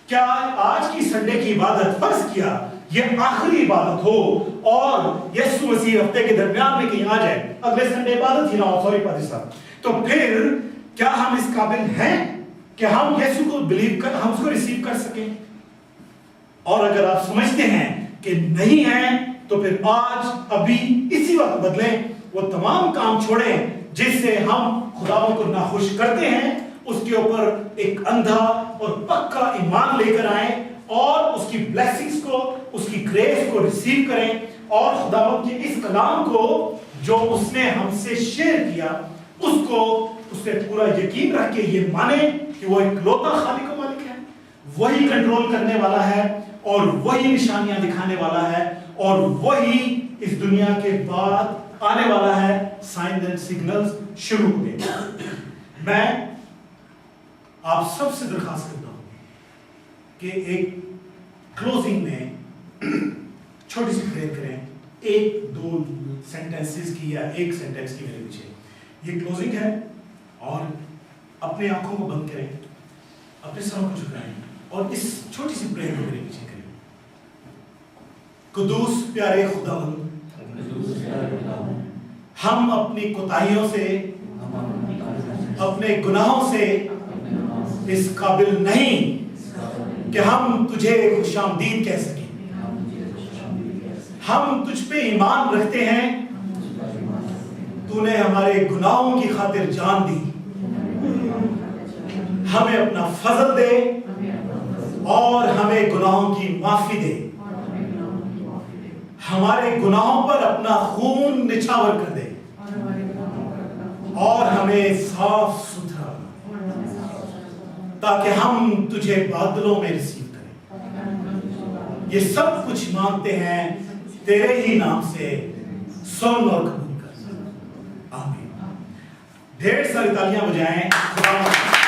क्या आज की संडे की इबादत, फर्ज किया ये आखिरी इबादत हो और यीशु मसीह हफ्ते के दरमियान में कहीं आ जाए, अगले संडे इबादत ही ना हो, सॉरी पादी साहब, तो फिर क्या हम इस काबिल हैं कि हम यीशु को बिलीव कर, हम उसको रिसीव कर सकें? और अगर आप समझते हैं कि नहीं है तो फिर आज अभी इसी वक्त बदलें, वो तमाम काम छोड़ें जिससे हम खुदावंद को नाखुश करते हैं, उसके ऊपर एक अंधा और पक्का ईमान लेकर आए और उसकी ब्लेसिंग्स को, उसकी ग्रेस को रिसीव करें और खुदावंद के इस कलाम को जो उसने हमसे शेयर किया उसको उससे पूरा यकीन रख के ये माने कि वो इकलौता खालिक व मालिक है, वही कंट्रोल करने वाला है और वही निशानियां दिखाने वाला है और वही इस दुनिया के बाद आने वाला है। साइंस एंड सिग्नल्स शुरू हो गए। मैं आप सबसे दरखास्त करता हूं कि एक क्लोजिंग में छोटी सी प्रेयर करें, 1-2 सेंटेंसेस की या एक सेंटेंस की मेरे पीछे। ये क्लोजिंग है और अपने आंखों को बंद करें, अपने सरों को झुकाएं और इस छोटी सी प्रेयर को मेरे पीछे करें। कुदूस प्यारे खुदावंद, हम अपनी कोताहियों से, अपने गुनाहों से इस काबिल नहीं कि हम तुझे खुशामदीद कह सकें। हम तुझ पे ईमान रखते हैं, तूने हमारे गुनाहों की खातिर जान दी, हमें अपना फजल दे और हमें गुनाहों की माफी दे, हमारे गुनाहों पर अपना खून निछावर कर दे और हमें साफ सुथरा ताकि हम तुझे बादलों में रिसीव करें। ये सब कुछ मांगते हैं तेरे ही नाम से, सुन और कबूल कर। आमीन। ढेर सारी तालियां बजाएं।